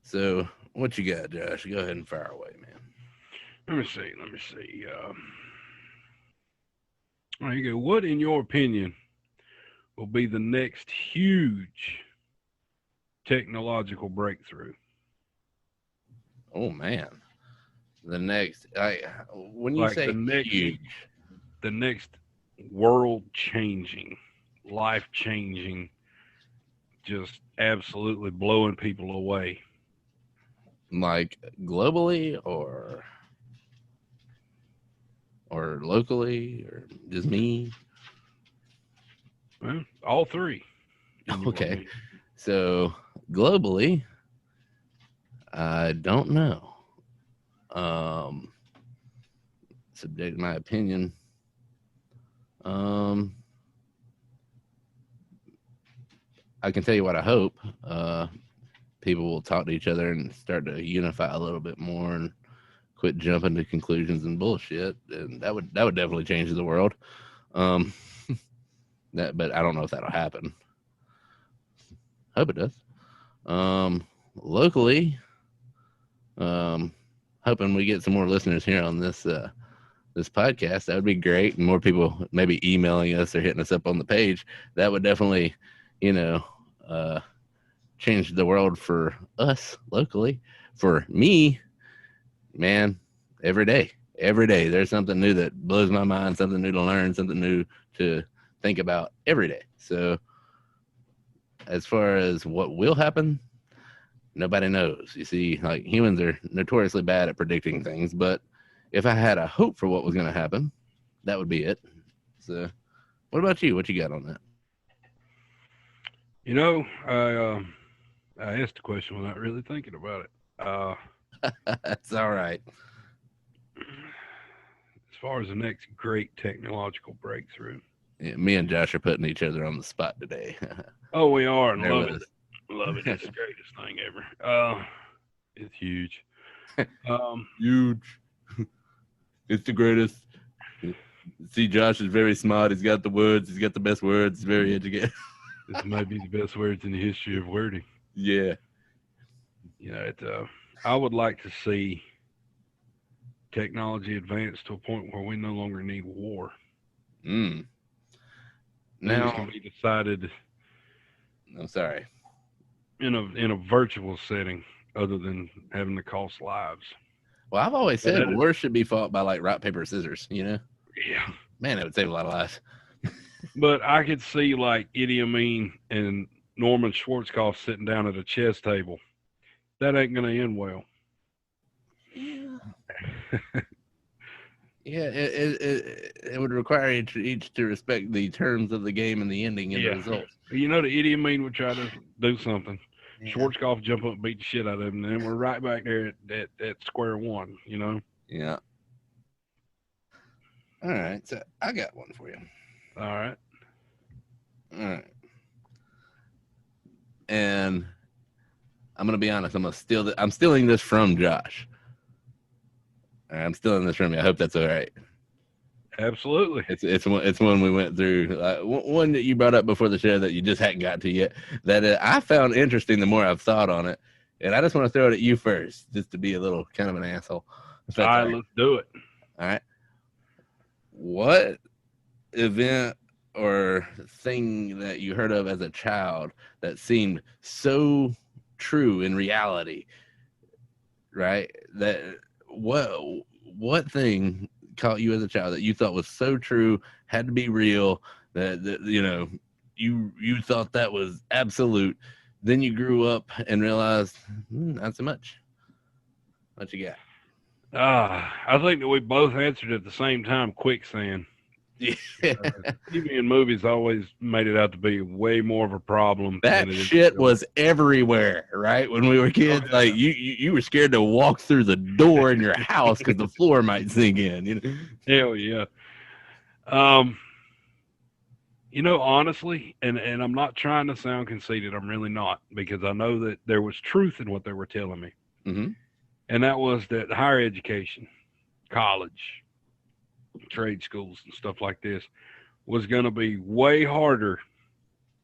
So, what you got, Josh? Go ahead and fire away, man. Let me see. There you go. What, in your opinion, will be the next huge technological breakthrough? Oh man, the next. When you Like say huge, the next world-changing, life-changing, just absolutely blowing people away. like globally or locally or just me? Well, all three. Okay, so globally, I don't know. Subject my opinion. I can tell you what I hope. People will talk to each other and start to unify a little bit more and quit jumping to conclusions and bullshit, and that would definitely change the world. But I don't know if that'll happen. Hope it does. Locally, hoping we get some more listeners here on this podcast. That would be great, and more people maybe emailing us or hitting us up on the page. That would definitely, change the world for us locally. For me, man, every day there's something new that blows my mind, something new to learn, something new to think about every day. So as far as what will happen, nobody knows. You see, like humans are notoriously bad at predicting things, but if I had a hope for what was going to happen, that would be it. So what about you? What you got on that? I asked the question without really thinking about it. That's all right. As far as the next great technological breakthrough. Yeah, me and Josh are putting each other on the spot today. Oh, we are, and love it. Love it. It's the greatest thing ever. It's huge. Huge. It's the greatest. See, Josh is very smart. He's got the words. He's got the best words. He's very educated. This might be the best words in the history of wording. Yeah. I would like to see technology advance to a point where we no longer need war. Now things can be decided. I'm sorry. In a virtual setting, other than having to cost lives. Well, I've always said war should be fought by like rock, paper, scissors. Yeah. Man, that would save a lot of lives. But I could see like Idi Amin and Norman Schwarzkopf sitting down at a chess table. That ain't going to end well. Yeah. Yeah, it would require each to respect the terms of the game and the ending and the result. The Idi Amin would try to do something. Yeah. Schwarzkopf jump up and beat the shit out of him, and then we're right back there at square one, Yeah. All right, so I got one for you. All right. All right. And I'm gonna be honest. I'm stealing this from Josh. All right, I'm stealing this from you. I hope that's all right. Absolutely. It's one we went through. One that you brought up before the show that you just hadn't got to yet. That I found interesting the more I've thought on it, and I just want to throw it at you first, just to be a little kind of an asshole. All right, let's do it. All right. What event or thing that you heard of as a child that seemed so true in reality, right? That what thing caught you as a child that you thought was so true, had to be real, that you know, you thought that was absolute. Then you grew up and realized not so much. What you got? I think that we both answered at the same time. Quicksand. Yeah. TV and movies always made it out to be way more of a problem. That shit was everywhere, right? When we were kids, oh, yeah. Like you were scared to walk through the door in your house because the floor might sink in. You know? Hell yeah. You know, honestly, and I'm not trying to sound conceited. I'm really not, because I know that there was truth in what they were telling me, and that was that higher education, college, trade schools and stuff like this was going to be way harder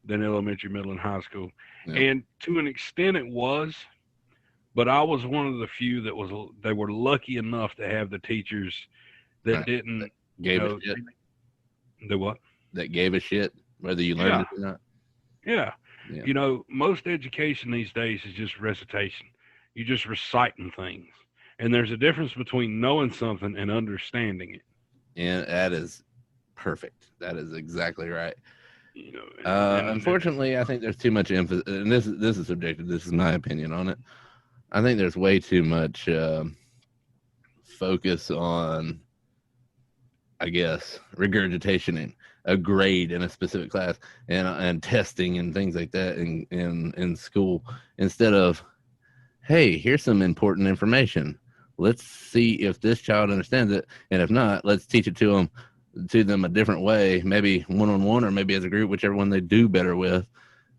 than elementary, middle, and high school. Yeah. And to an extent it was, but I was one of the few they were lucky enough to have the teachers that didn't that gave a shit. The what? That gave a shit, whether you learned it or not. Yeah. You know, most education these days is just recitation. You're just reciting things. And there's a difference between knowing something and understanding it. And that is perfect. That is exactly right. You know, unfortunately, I think there's too much emphasis, and this is subjective. This is my opinion on it. I think there's way too much focus on, I guess, regurgitating a grade in a specific class and testing and things like that in school, instead of, hey, here's some important information. Let's see if this child understands it, and if not, let's teach it to them a different way, maybe one-on-one or maybe as a group, whichever one they do better with,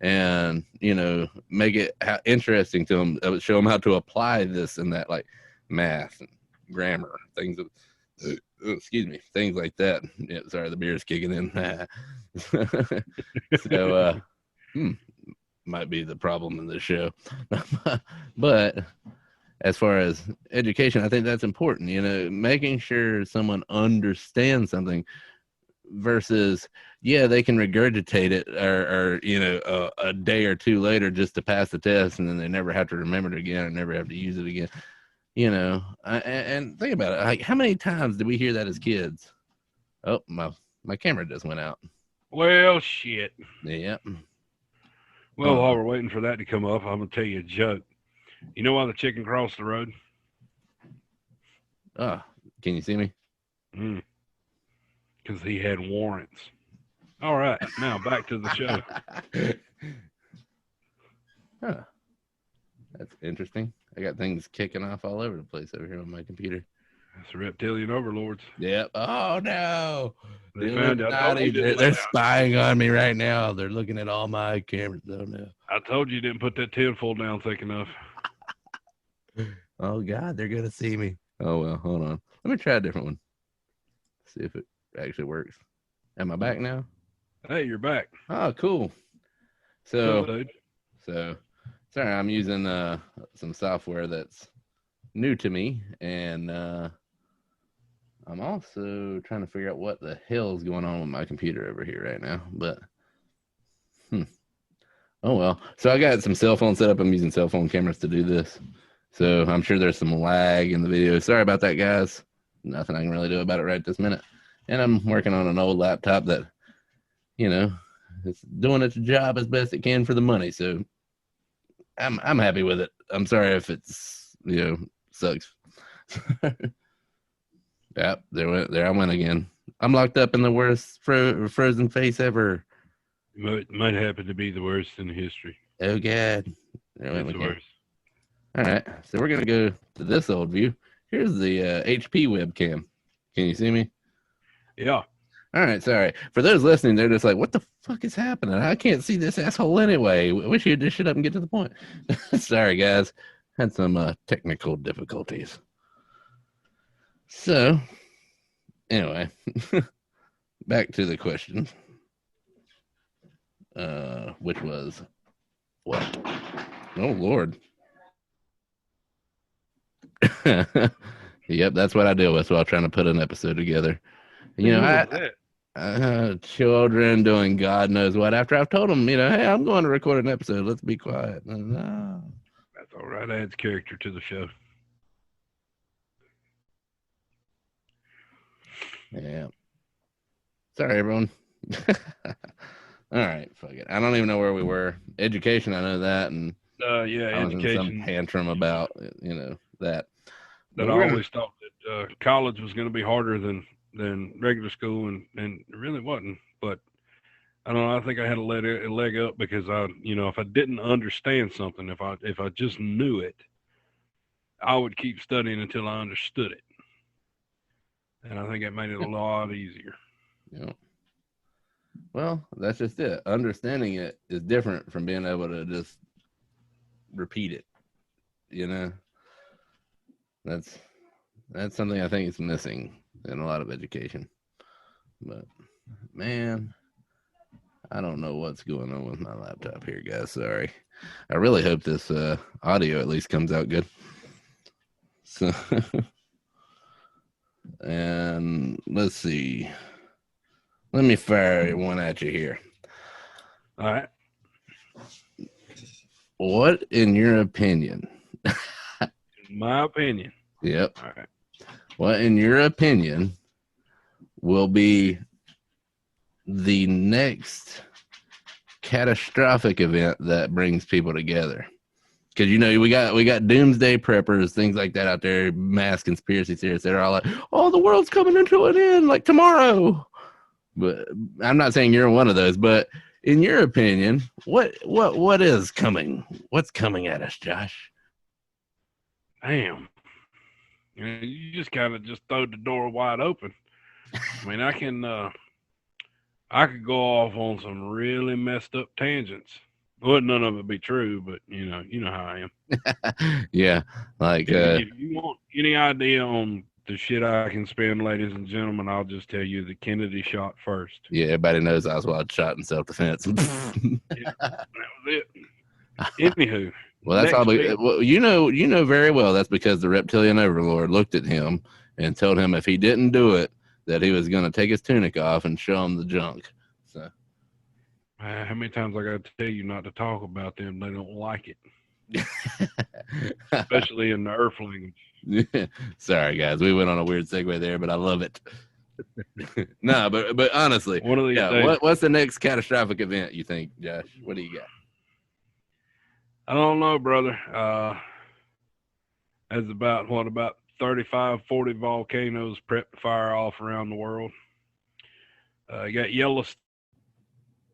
and, you know, make it interesting to them, show them how to apply this and that, like math and grammar, things things like that. Yeah, sorry, the beer is kicking in. So might be the problem in this show. But as far as education, I think that's important, you know, making sure someone understands something versus, yeah, they can regurgitate it or you know, a day or two later just to pass the test, and then they never have to remember it again or never have to use it again. You know, and think about it. Like, how many times did we hear that as kids? Oh, my camera just went out. Well, shit. Yeah. Well, while we're waiting for that to come up, I'm going to tell you a joke. You know why the chicken crossed the road? Oh, can you see me? Because he had warrants. All right, now back to the show. Huh. That's interesting. I got things kicking off all over the place over here on my computer. That's the reptilian overlords. Yep. Oh, no. They're spying on me right now. They're looking at all my cameras. Oh, no. I told you didn't put that tinfoil down thick enough. Oh, God, they're going to see me. Oh, well, hold on. Let me try a different one. See if it actually works. Am I back now? Hey, you're back. Oh, cool. So, sorry, I'm using some software that's new to me, and I'm also trying to figure out what the hell is going on with my computer over here right now. But oh well. So I got some cell phone set up. I'm using cell phone cameras to do this, so I'm sure there's some lag in the video. Sorry about that, guys. Nothing I can really do about it right this minute. And I'm working on an old laptop that, you know, it's doing its job as best it can for the money. So I'm happy with it. I'm sorry if it's, you know, sucks. Yep, there I went again. I'm locked up in the worst frozen face ever. It might happen to be the worst in history. Oh, God. It's the worst. All right, so we're going to go to this old view. Here's the HP webcam. Can you see me? Yeah. All All right, sorry. For those listening, they're just like, what the fuck is happening? I can't see this asshole anyway. I wish you'd just shut up and get to the point. Sorry, guys. Had some technical difficulties. So, anyway, back to the question. Which was what? Oh, Lord. Yep, that's what I deal with while trying to put an episode together. You know, children doing God knows what. After I've told them, hey, I'm going to record an episode. Let's be quiet. No. That's all right. Adds character to the show. Yeah. Sorry, everyone. All right, fuck it. I don't even know where we were. Education, I know that, and yeah, I was education. in some tantrum about that. That I always thought that college was going to be harder than regular school, and it really wasn't. But I don't know. I think I had a leg up because if I didn't understand something, if I just knew it, I would keep studying until I understood it, and I think it made it a lot easier. Yeah. Well, that's just it. Understanding it is different from being able to just repeat it. That's something I think is missing in a lot of education. But man, I don't know what's going on with my laptop here, guys. Sorry. I really hope this audio at least comes out good. So, and let's see. Let me fire one at you here. All right. What, in your opinion? In my opinion. Yep. All right. What, in your opinion, will be the next catastrophic event that brings people together? Because we got doomsday preppers, things like that out there, mass conspiracy theorists that are all like, "Oh, the world's coming into an end like tomorrow." But I'm not saying you're one of those. But in your opinion, what is coming? What's coming at us, Josh? Damn. You just kind of just throw the door wide open. I mean, I could go off on some really messed up tangents. Well, none of it be true, but you know how I am. Yeah, like if you want any idea on the shit I can spend, ladies and gentlemen, I'll just tell you that Kennedy shot first. Yeah, everybody knows Oswald shot in self-defense. Yeah, that was it. Anywho. Well, that's probably you know very well that's because the reptilian overlord looked at him and told him if he didn't do it, that he was going to take his tunic off and show him the junk. So, how many times I got to tell you not to talk about them? They don't like it, especially in the Earth language. Sorry, guys, we went on a weird segue there, but I love it. No, but honestly, one of these days, what's the next catastrophic event you think, Josh? What do you got? I don't know, brother. There's about 35, 40 volcanoes prepped to fire off around the world. You got Yellowstone,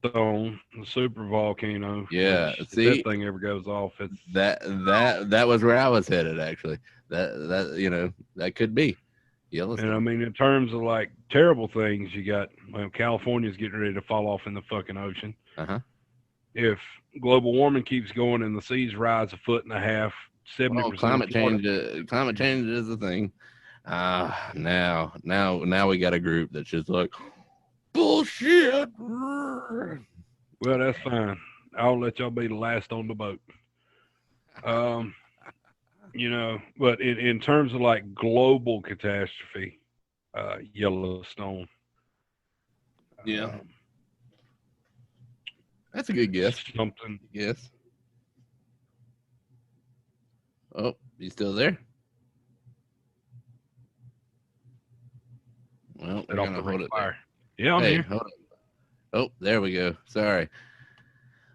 the super volcano. Yeah, see, if that thing ever goes off, it's that was where I was headed actually. That could be Yellowstone. And I mean, in terms of like terrible things, you got California's getting ready to fall off in the fucking ocean. If global warming keeps going and the seas rise 1.5 foot, 70%. Climate change is a thing. Now we got a group that's just like bullshit. Well, that's fine. I'll let y'all be the last on the boat. But in terms of like global catastrophe, Yellowstone. Yeah. That's a good guess. Something. Yes. Oh, you still there? Well, we're gonna hold it there. Yeah, I'm here. Hold on. Oh, there we go. Sorry.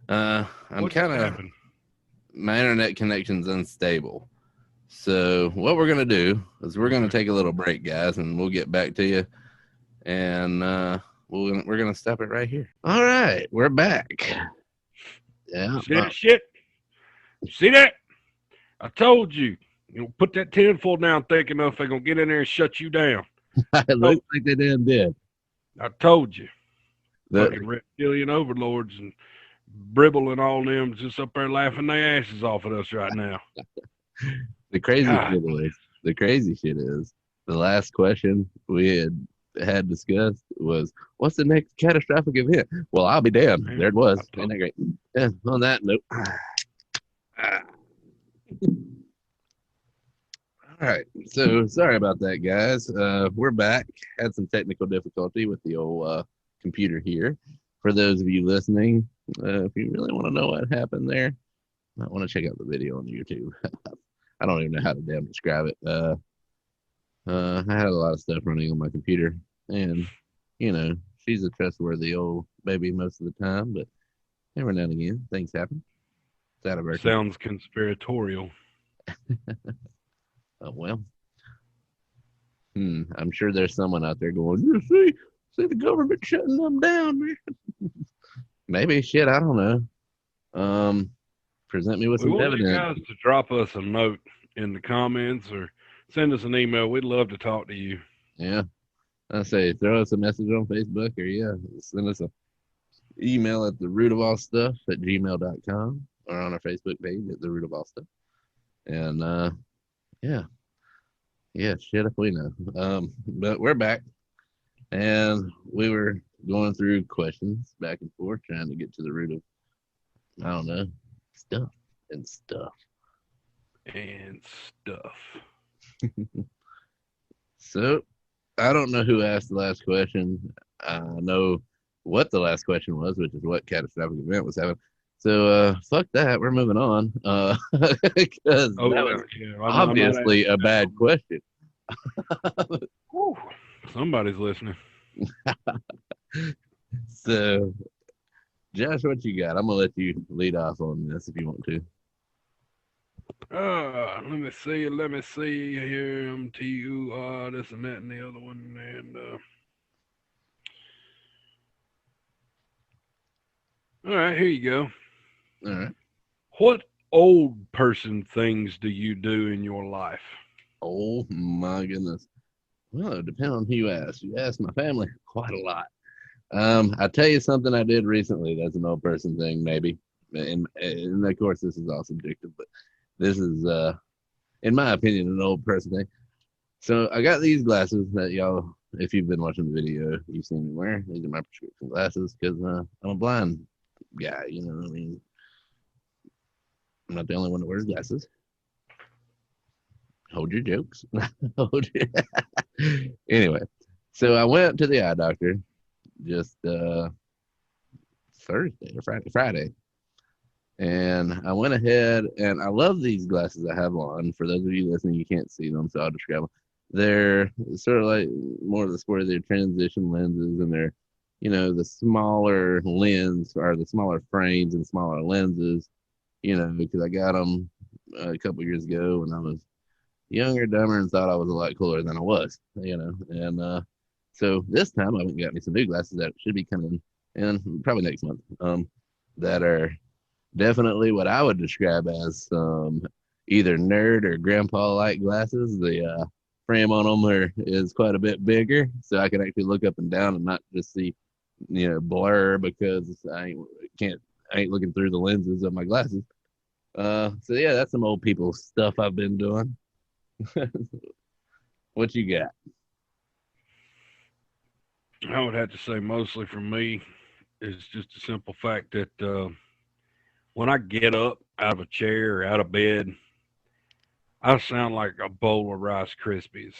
I'm kind of my internet connection's unstable. So what we're gonna do is we're gonna take a little break, guys, and we'll get back to you. And we're gonna stop it right here. All right, we're back. Yeah. See that shit? See that? I told you. Put that tinfoil down thick enough, they're gonna get in there and shut you down. It looks like they damn did. I told you. The, Fucking reptilian overlords and Bribble and all them just up there laughing their asses off at us right now. the crazy God, shit is, the crazy shit is, the last question we had discussed was, "What's the next catastrophic event?" Well, I'll be damned. man, There it I was. Ain't told that great? Yeah. On that note. All right. So sorry about that, guys. We're back. Had some technical difficulty with the old computer here. For those of you listening, if you really want to know what happened there, I want to check out the video on YouTube. I don't even know how to damn describe it. I had a lot of stuff running on my computer, and you know, she's a trustworthy old baby most of the time, but every now and again things happen. It's out of her control. sounds conspiratorial. Oh well. I'm sure there's someone out there going, "You see the government shutting them down, man." Maybe shit, I don't know. Present me with We some want you evidence. guys to drop us a note in the comments or send us an email. We'd love to talk to you. Yeah. I say throw us a message on Facebook or send us a email at the root of all stuff at gmail.com or on our Facebook page at the root of all stuff. And yeah. Yeah, shit if we know. But we're back and we were going through questions back and forth, trying to get to the root of, I don't know, stuff and stuff. And stuff. So I don't know who asked the last question. I know what the last question was, which is what catastrophic event was happening. So fuck that. We're moving on. Because that was obviously a bad question. Whew. Somebody's listening. So Josh, what you got? I'm gonna let you lead off on this if you want to. Let me see here. MTU, this and that and the other one. And all right, here you go. All right. What old person things do you do in your life? Oh my goodness. Well, it depends on who you ask. You ask my family quite a lot. I'll tell you something I did recently that's an old person thing, maybe. And of course, this is all subjective, but this is, in my opinion, an old person thing. So I got these glasses that y'all, if you've been watching the video, you've seen me wear. These are my prescription glasses because I'm a blind guy. You know what I mean? I'm not the only one that wears glasses. Hold your jokes. Anyway, so I went to the eye doctor just Thursday or Friday. And I went ahead and I love these glasses I have on. For those of you listening, you can't see them, so I'll describe them. They're sort of like more of the sport of their transition lenses, and they're, the smaller lens or the smaller frames and smaller lenses, because I got them a couple years ago when I was younger, dumber, and thought I was a lot cooler than I was, And so this time I went and got me some new glasses that should be coming in probably next month, that are definitely what I would describe as either nerd or grandpa like glasses. The frame on them is quite a bit bigger, so I can actually look up and down and not just see blur because I ain't looking through the lenses of my glasses. So yeah, that's some old people stuff I've been doing. What you got? I would have to say mostly for me is just a simple fact that when I get up out of a chair or out of bed, I sound like a bowl of Rice Krispies.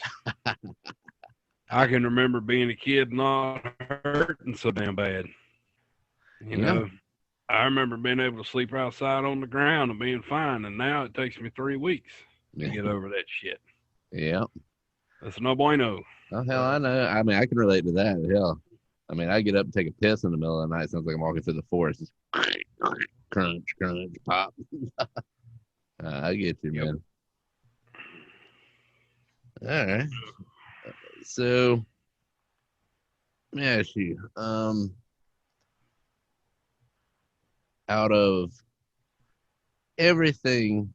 I can remember being a kid not hurting so damn bad. I remember being able to sleep outside on the ground and being fine, and now it takes me 3 weeks to get over that shit. Yeah. That's no bueno. Oh, hell, I know. I mean, I can relate to that. Hell, I mean, I get up and take a piss in the middle of the night. Sounds like I'm walking through the forest. Just crunch, crunch, pop. I get you, man. All right. So, let me ask you, out of everything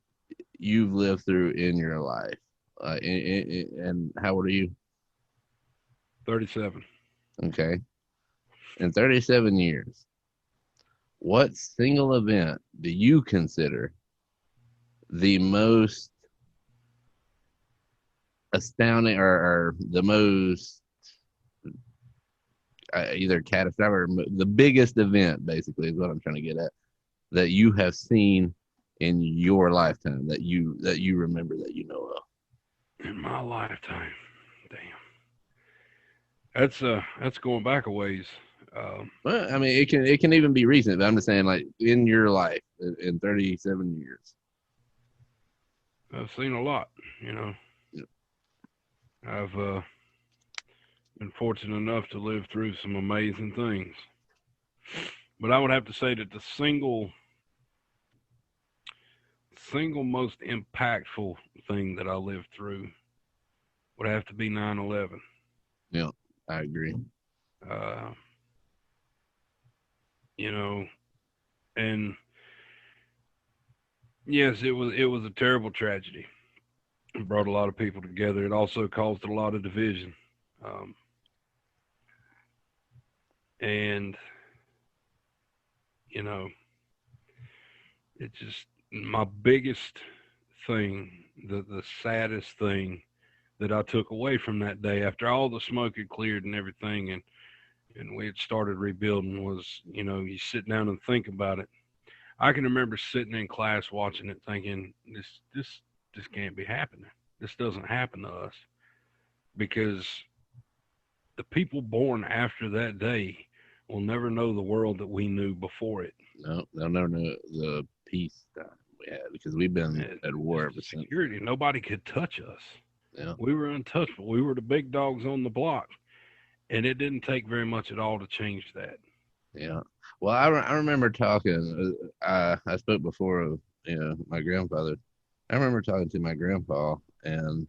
you've lived through in your life, and how old are you? 37. Okay. In 37 years, what single event do you consider the most astounding or the most either catastrophic or the biggest event, basically, is what I'm trying to get at, that you have seen in your lifetime that you remember that you know of? In my lifetime, damn, that's going back a ways. Um, Well, I mean, it can even be recent, but I'm just saying, like in your life, in 37 years. I've seen a lot. You know, Yep. I've been fortunate enough to live through some amazing things. But I would have to say that the single most impactful thing that I lived through would have to be 9/11. Yeah, I agree. Uh, you know, and yes, it was a terrible tragedy. It brought a lot of people together. It also caused a lot of division. Um, and you know, it just my biggest thing, the saddest thing that I took away from that day after all the smoke had cleared and everything, and we had started rebuilding was, you sit down and think about it. I can remember sitting in class watching it, thinking this can't be happening. This doesn't happen to us because the people born after that day will never know the world that we knew before it. No, they'll never know the peace time we had because we've been And at just war the ever since. security, nobody could touch us. Yeah, We were untouchable. We were the big dogs on the block, and it didn't take very much at all to change that. yeah. Well, I remember talking. I spoke before of my grandfather. I remember talking to my grandpa and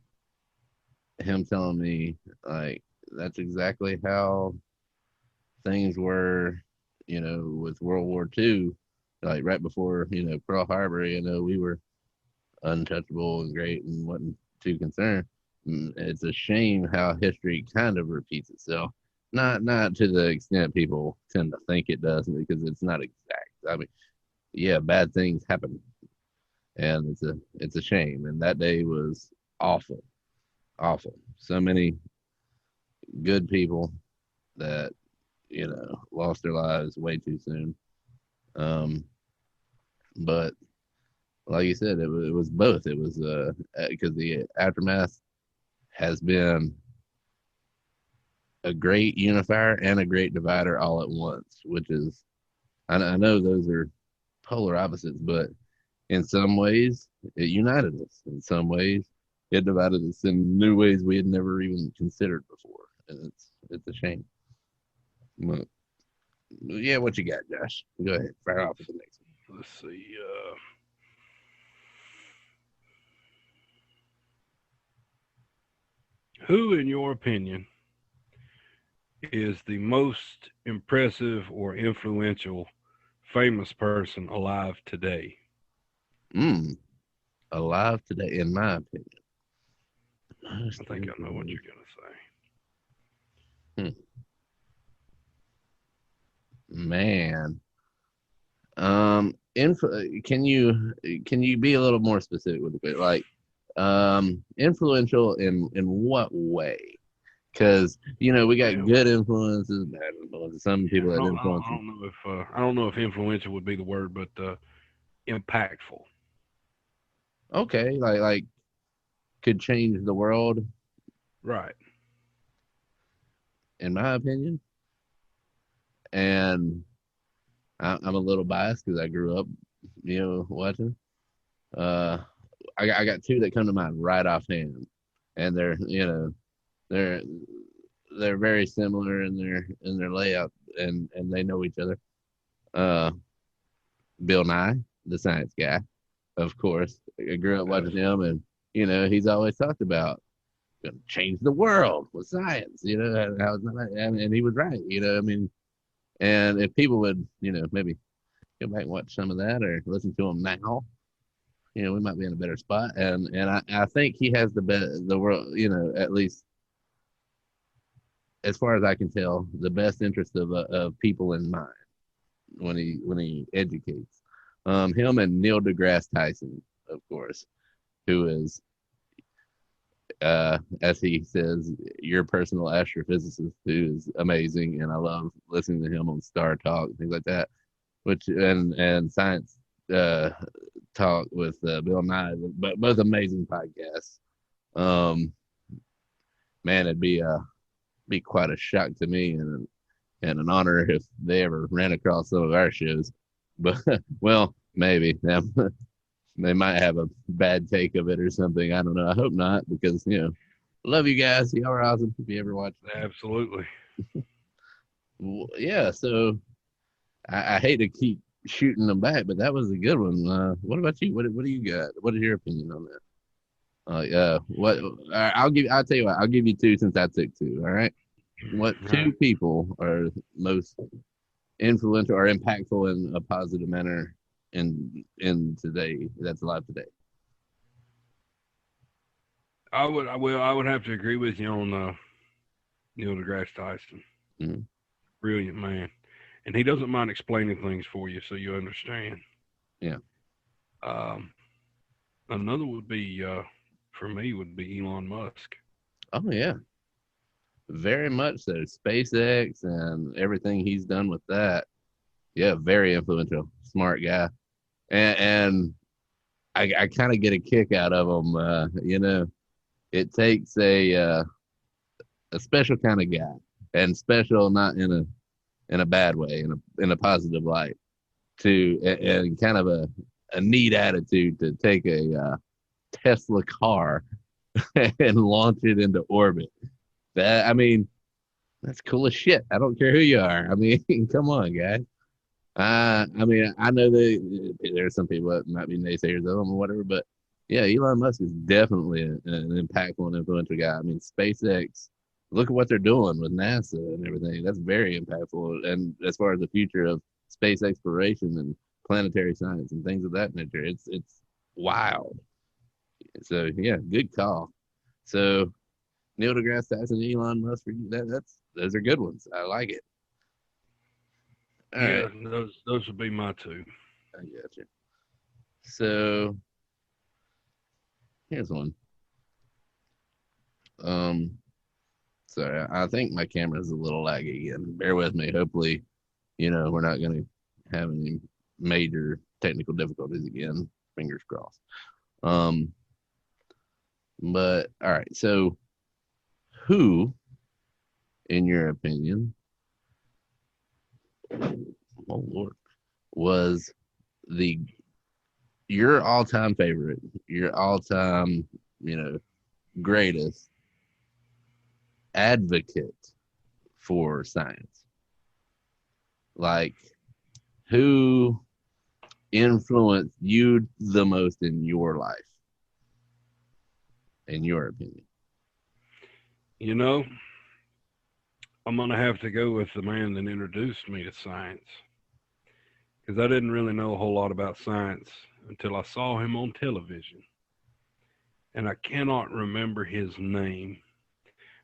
him telling me like that's exactly how things were, with World War II, like right before Pearl Harbor. We were untouchable and great and wasn't too concerned. It's a shame how history kind of repeats itself. Not to the extent people tend to think it does, because it's not exact. I mean, yeah, bad things happen, and it's a shame. And that day was awful, awful. So many good people that lost their lives way too soon. Um, but like you said, it was both. It was because the aftermath has been a great unifier and a great divider all at once, which is, I know those are polar opposites, but in some ways it united us. In some ways it divided us in new ways we had never even considered before. And it's a shame. But, yeah, what you got, Josh? Go ahead, fire off with the next Let's see. Who, in your opinion, is the most impressive or influential famous person alive today? one. Alive today, in my opinion. I think I know what you're going to say. Hmm. Man, can you be a little more specific with it? Like, influential in what way? Because we got Yeah, good influences, bad influences. Some yeah. people I that don't, I don't, influence. I don't know if influential would be the word, but impactful. Okay, like could change the world, Right. in my opinion. And I'm a little biased because I grew up, watching. Uh, I got two that come to mind right offhand, and they're they're very similar in their layout, and they know each other. Uh, Bill Nye, the science guy, of course. I grew up Yes. watching him, and he's always talked about gonna change the world with science. And he was right. I mean, and if people would, maybe go back and watch some of that or listen to him now, we might be in a better spot. And I think he has the world, at least as far as I can tell, the best interest of people in mind when he educates. Him and Neil deGrasse Tyson, of course, who is, as he says, your personal astrophysicist, who is amazing, and I love listening to him on Star Talk and things like that. Which and science talk with Bill Nye, but both amazing podcasts. Man, it'd be quite a shock to me and an honor if they ever ran across some of our shows. But well, maybe they might have a bad take of it or something. I don't know. I hope not, because love you guys. Y'all are awesome. If you ever watch that. Absolutely. Yeah. So I hate to keep shooting them back, but that was a good one. What about you? What do you got? What is your opinion on that? What I'll tell you what, I'll give you two since I took two. All right. What two people are most influential or impactful in a positive manner in today that's alive today? I would have to agree with you on Neil deGrasse Tyson. Mm-hmm. Brilliant man. And he doesn't mind explaining things for you so you understand. Yeah. Another would be, for me, would be Elon Musk. Oh, yeah. Very much so. SpaceX and everything he's done with that. Yeah, very influential. Smart guy. And I kind of get a kick out of him. It takes a special kind of guy, and special not in a bad way, in a positive light, and kind of a neat attitude to take a Tesla car and launch it into orbit. That's cool as shit. I don't care who you are. Come on, guys. I know that there are some people that might be naysayers of them or whatever, but yeah, Elon Musk is definitely an impactful and influential guy. SpaceX, look at what they're doing with NASA and everything. That's very impactful. And as far as the future of space exploration and planetary science and things of that nature, it's wild. So yeah, good call. So Neil deGrasse Tyson, Elon Musk, those are good ones. I like it. All right. Those would be my two. I got you. So here's one. Sorry, I think my camera's a little laggy again. Bear with me. Hopefully, we're not going to have any major technical difficulties again. Fingers crossed. But all right. So, who, in your opinion, oh Lord, was your all-time favorite, your all-time, greatest advocate for science? Like, who influenced you the most in your life, in your opinion? I'm going to have to go with the man that introduced me to science, because I didn't really know a whole lot about science until I saw him on television. And I cannot remember his name,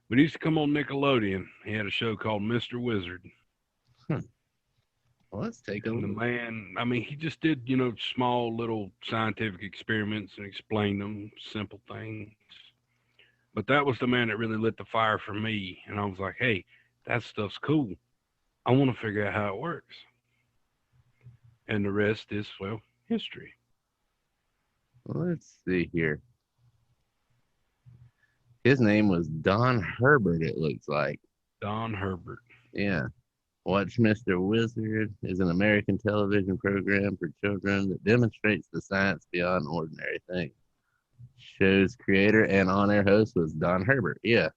but he used to come on Nickelodeon. He had a show called Mr. Wizard. Well, let's take a look. The man, he just did, small little scientific experiments and explained them, simple things. But that was the man that really lit the fire for me. And I was like, hey, that stuff's cool. I want to figure out how it works. And the rest is, history. Well, let's see here. His name was Don Herbert, it looks like. Don Herbert. Yeah. Watch Mr. Wizard is an American television program for children that demonstrates the science beyond ordinary things. Show's creator and on-air host was Don Herbert. Yeah.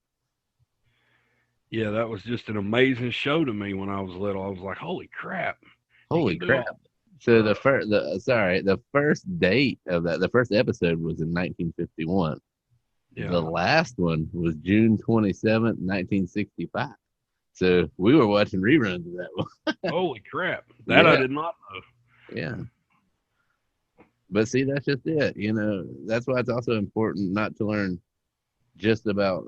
Yeah, that was just an amazing show to me when I was little. I was like, holy crap. Holy crap. So the first date of that, the first episode was in 1951. Yeah. The last one was June 27th, 1965. So we were watching reruns of that one. Holy crap. That I did not know. Yeah. But see, that's just it. That's why it's also important not to learn just about,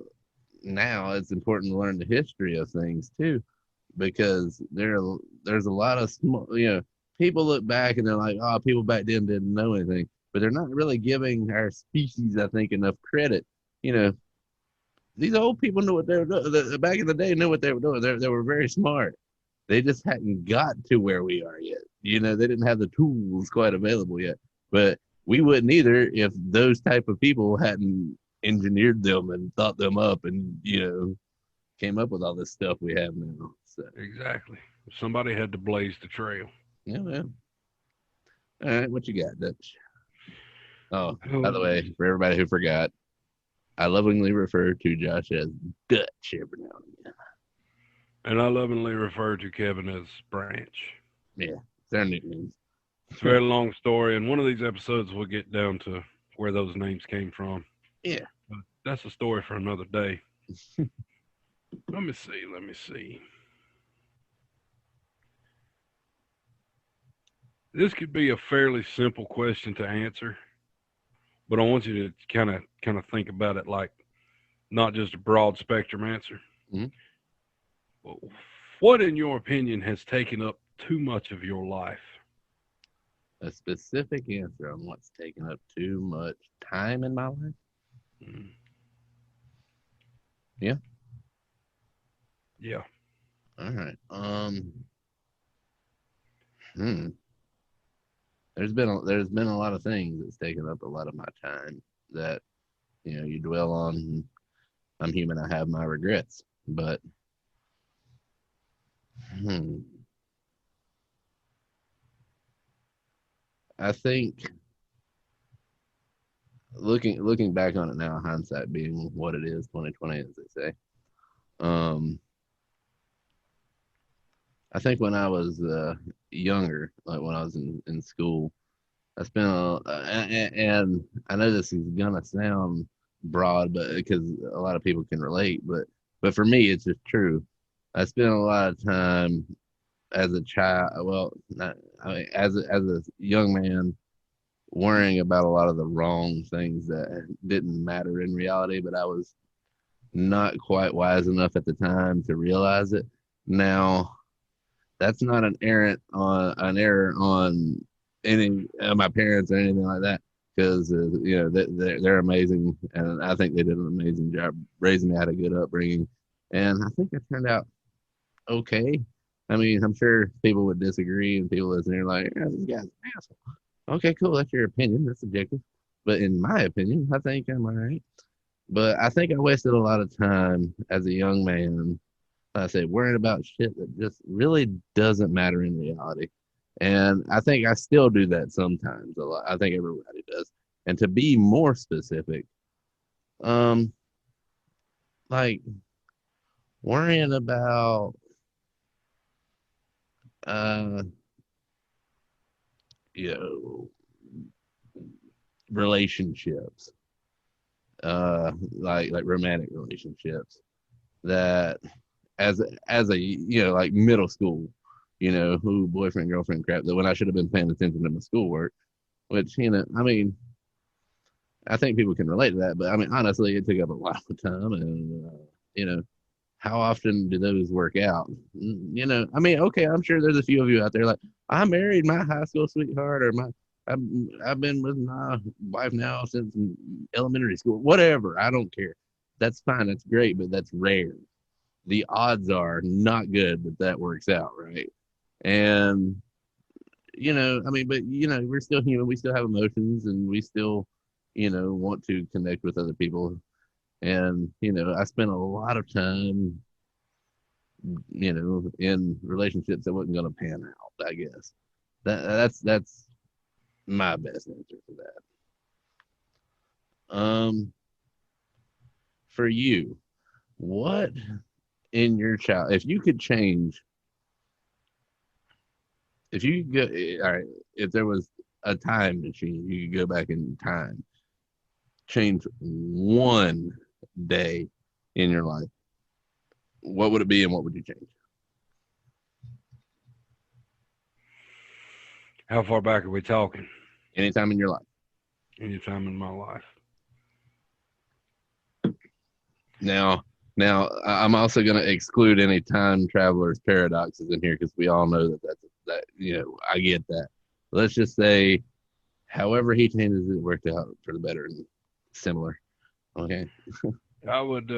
now it's important to learn the history of things too, because there's a lot of small, people look back and they're like, oh, people back then didn't know anything, but they're not really giving our species, I think, enough credit. You know, these old people knew what they were doing. Back in the day, knew what they were doing. They were very smart. They just hadn't got to where we are yet. They didn't have the tools quite available yet. But we wouldn't either if those type of people hadn't engineered them and thought them up and came up with all this stuff we have now. So Exactly. Somebody had to blaze the trail. yeah, well. All right, what you got, Dutch? Oh, by the Oh, way, for everybody who forgot, I lovingly refer to Josh as Dutch every now and again. and I lovingly refer to Kevin as Branch. Yeah, they're nicknames. It's a very long story, and one of these episodes we'll get down to where those names came from. Yeah. But that's a story for another day. Let me see. This could be a fairly simple question to answer, but I want you to kind of think about it like not just a broad spectrum answer. Mhm. What, in your opinion, has taken up too much of your life? A specific answer on what's taking up too much time in my life? Mm. Yeah. Yeah. All right. Hmm. There's been a lot of things that's taken up a lot of my time that you dwell on. I'm human. I have my regrets, but hmm, I think looking back on it now, hindsight being what it is, 2020, as they say. Um, I think when I was younger, like when I was in school, I spent and I know this is gonna sound broad, but because a lot of people can relate, but for me, it's just true. I spent a lot of time as a child. Well, not, I mean, as a young man, worrying about a lot of the wrong things that didn't matter in reality, but I was not quite wise enough at the time to realize it. Now, that's not an error on any of my parents or anything like that, because they're amazing, and I think they did an amazing job raising me. I had a good upbringing, and I think it turned out okay. I mean, I'm sure people would disagree, and people listening are like, yeah, "This guy's an asshole." Okay, cool. That's your opinion. That's subjective, but in my opinion, I think I'm all right. But I think I wasted a lot of time as a young man, like I said, worrying about shit that just really doesn't matter in reality. And I think I still do that sometimes a lot. I think everybody does. And to be more specific, um, like worrying about uh, you know, relationships, like romantic relationships that as a like middle school, who boyfriend girlfriend crap, that when I should have been paying attention to my schoolwork, which I mean, I think people can relate to that, but I mean, honestly, it took up a lot of time, and how often do those work out? I mean, okay, I'm sure there's a few of you out there like, I married my high school sweetheart, or I've been with my wife now since elementary school, whatever. I don't care. That's fine. That's great, but that's rare. The odds are not good that works out, right? And I mean, but we're still human. We still have emotions, and we still, want to connect with other people. And I spent a lot of time, in relationships that wasn't going to pan out. I guess that's my best answer for that. For you, what in your child, if you could change, if you could go, all right, if there was a time machine, you could go back in time, change one day in your life, what would it be and what would you change? How far back are we talking? Anytime in your life. Anytime in my life. Now, Now, I'm also going to exclude any time travelers paradoxes in here because we all know that I get that. Let's just say, however he changes it worked out for the better and similar. Okay. I would,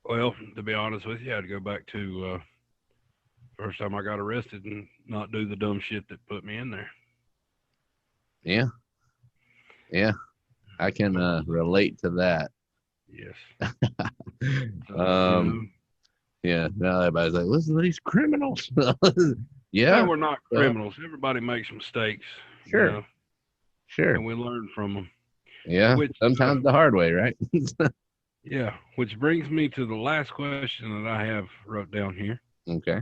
well, to be honest with you, I'd go back to first time I got arrested and not do the dumb shit that put me in there. Yeah. Yeah. I can relate to that. Yes. Yeah. Now everybody's like, listen to these criminals. Yeah. We're not criminals. Everybody makes mistakes. Sure. Sure. And we learn from them. Yeah. Sometimes the hard way, right? Yeah. Which brings me to the last question that I have wrote down here. Okay.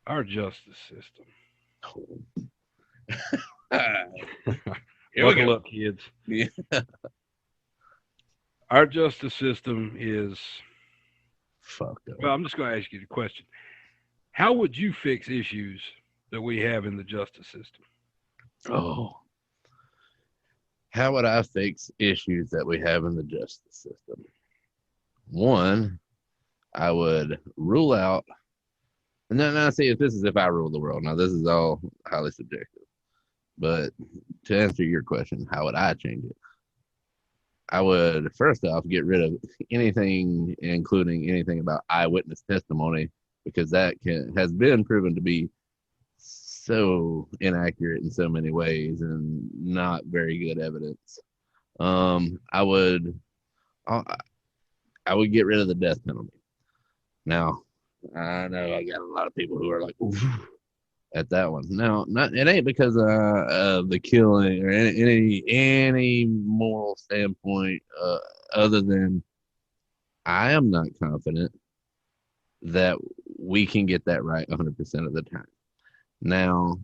Our justice system. Here we go. Look, kids. Yeah. Our justice system is fucked up. Well, I'm just going to ask you the question. How would you fix issues that we have in the justice system? Oh. How would I fix issues that we have in the justice system? One, I would rule out, and now see if this is if I rule the world. Now, this is all highly subjective. But to answer your question, how would I change it? I would first off get rid of anything, including anything about eyewitness testimony, because that has been proven to be so inaccurate in so many ways and not very good evidence. I would get rid of the death penalty. Now, I know I got a lot of people who are like, oof, at that one. No, it ain't because of the killing or any moral standpoint other than I am not confident that we can get that right 100% of the time. Now,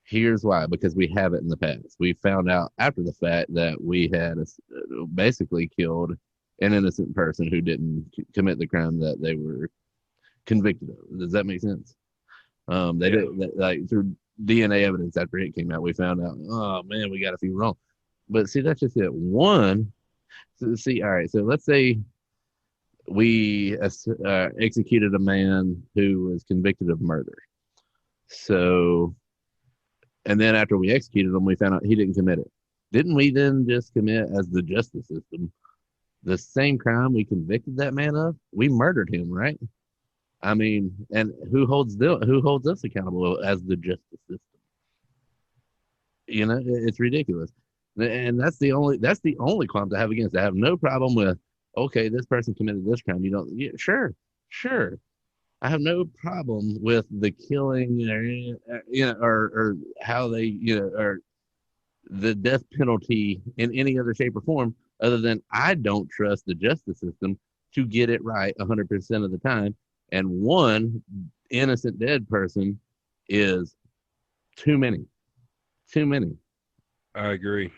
here's why, because we have it in the past. We found out after the fact that we had basically killed an innocent person who didn't commit the crime that they were convicted of. Does that make sense? They did like through DNA evidence after it came out, we found out, oh man, we got a few wrong. But see, that's just it. One, all right, so let's say we executed a man who was convicted of murder. So, and then after we executed him, we found out he didn't commit it. Didn't we then just commit, as the justice system, the same crime we convicted that man of? We murdered him, right? I mean, and who holds us accountable as the justice system? You know, it's ridiculous. And that's the only qualms I have against it. I have no problem with, okay, this person committed this crime. You don't, yeah, sure. I have no problem with the killing, or how they, or the death penalty in any other shape or form, other than I don't trust the justice system to get it right 100% of the time. And one innocent dead person is too many. I agree.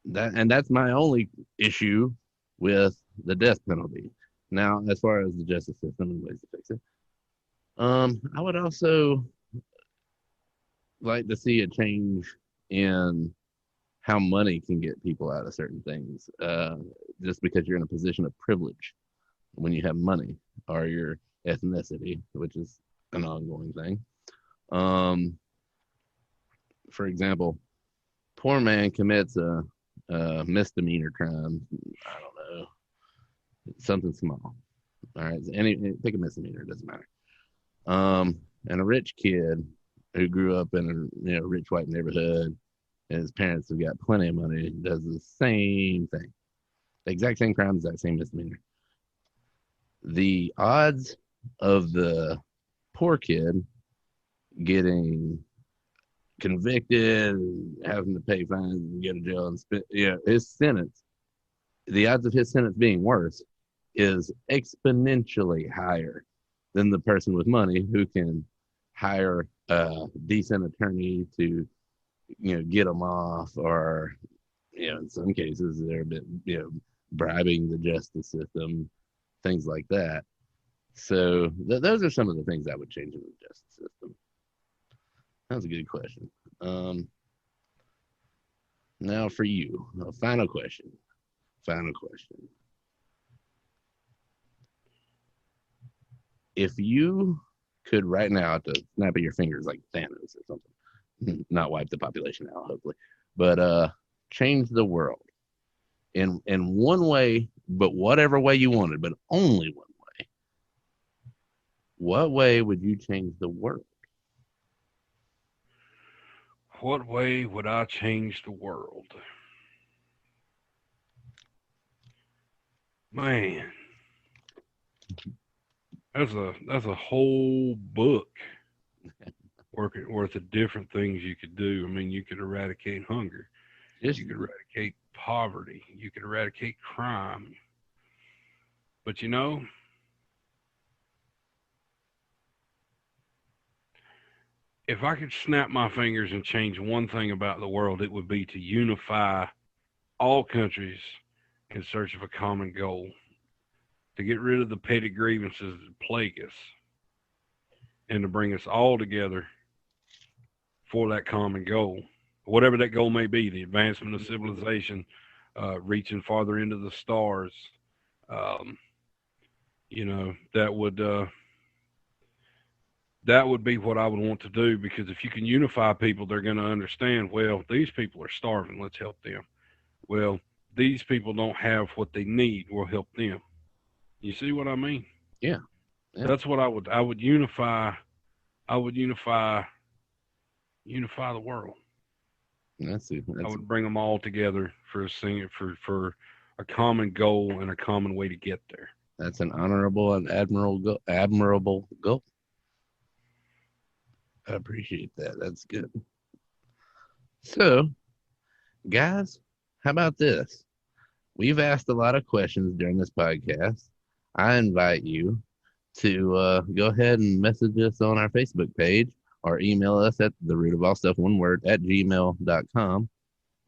That's my only issue with the death penalty. Now, as far as the justice system and ways to fix it, I would also like to see a change in how money can get people out of certain things. Just because you're in a position of privilege when you have money, or your ethnicity, which is an ongoing thing. For example, poor man commits a misdemeanor crime. I don't know, something small. All right, pick a misdemeanor, it doesn't matter. And a rich kid who grew up in a rich white neighborhood, and his parents have got plenty of money, does the same thing, the exact same crime, exact same misdemeanor. The odds of the poor kid getting convicted, having to pay fines and go to jail and his sentence, the odds of his sentence being worse is exponentially higher than the person with money who can hire a decent attorney to, get them off, or, in some cases they're a bit, bribing the justice system, things like that. So those are some of the things I would change in the justice system. That was a good question. Now for you, final question. if you could right now, at the snap of your fingers, like Thanos or something, not wipe the population out, hopefully, but change the world in one way, but whatever way you wanted, but only one way. What way would you change the world? What way would I change the world? Man, that's a whole book worth of different things you could do. I mean, you could eradicate hunger, Just you could eradicate poverty, you could eradicate crime. But if I could snap my fingers and change one thing about the world, it would be to unify all countries in search of a common goal, to get rid of the petty grievances that plague us, and to bring us all together for that common goal, whatever that goal may be, the advancement of civilization, reaching farther into the stars. Um, that would be what I would want to do, because if you can unify people, they're going to understand, well, these people are starving, let's help them. Well, these people don't have what they need, we'll help them. You see what I mean? yeah. Yeah. That's what I would unify. I would unify the world. I would bring them all together for a common goal and a common way to get there. That's an honorable and admirable goal. I appreciate that. That's good. So, guys, how about this? We've asked a lot of questions during this podcast. I invite you to go ahead and message us on our Facebook page or email us at therootofallstuff, one word, @gmail.com,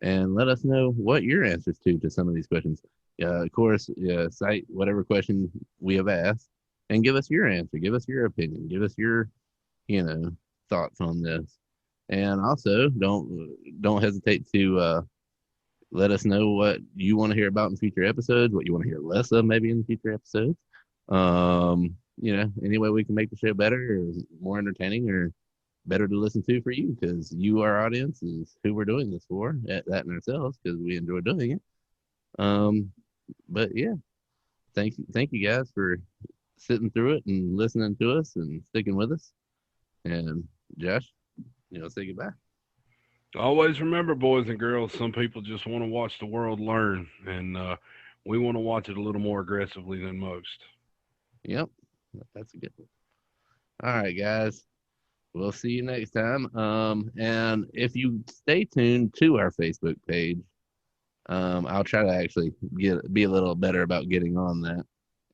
and let us know what your answers to some of these questions. Of course, cite whatever question we have asked and give us your answer. Give us your opinion. Give us your, thoughts on this. And also, don't hesitate to let us know what you want to hear about in future episodes, what you want to hear less of maybe in future episodes. Any way we can make the show better or more entertaining or better to listen to for you, because you, our audience, is who we're doing this for, at that and ourselves, because we enjoy doing it. But yeah, thank you guys for sitting through it and listening to us and sticking with us. And Josh, say goodbye. Always remember, boys and girls, some people just want to watch the world learn, and we want to watch it a little more aggressively than most. Yep, that's a good one. All right, guys. We'll see you next time. And if you stay tuned to our Facebook page, I'll try to actually be a little better about getting on that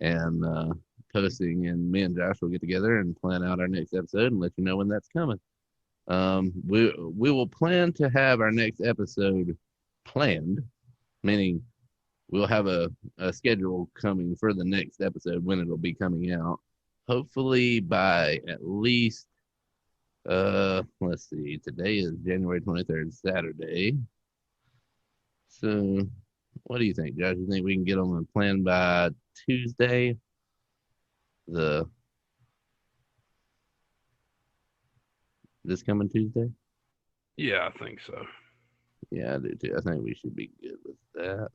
and posting, and me and Josh will get together and plan out our next episode and let you know when that's coming. We will plan to have our next episode planned, meaning we'll have a schedule coming for the next episode when it'll be coming out. Hopefully by at least, let's see, today is January 23rd, Saturday. So what do you think, Josh? You think we can get on the plan by Tuesday? This coming Tuesday? Yeah, I think so. Yeah, I do too. I think we should be good with that.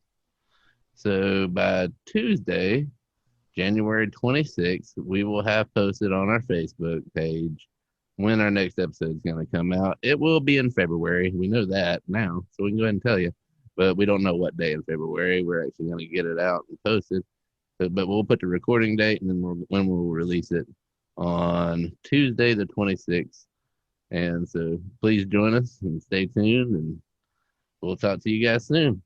So by Tuesday, January 26th, we will have posted on our Facebook page when our next episode is going to come out. It will be in February. We know that now, so we can go ahead and tell you. But we don't know what day in February we're actually going to get it out and posted. But we'll put the recording date and then when we'll release it on Tuesday the 26th. And so please join us and stay tuned, and we'll talk to you guys soon.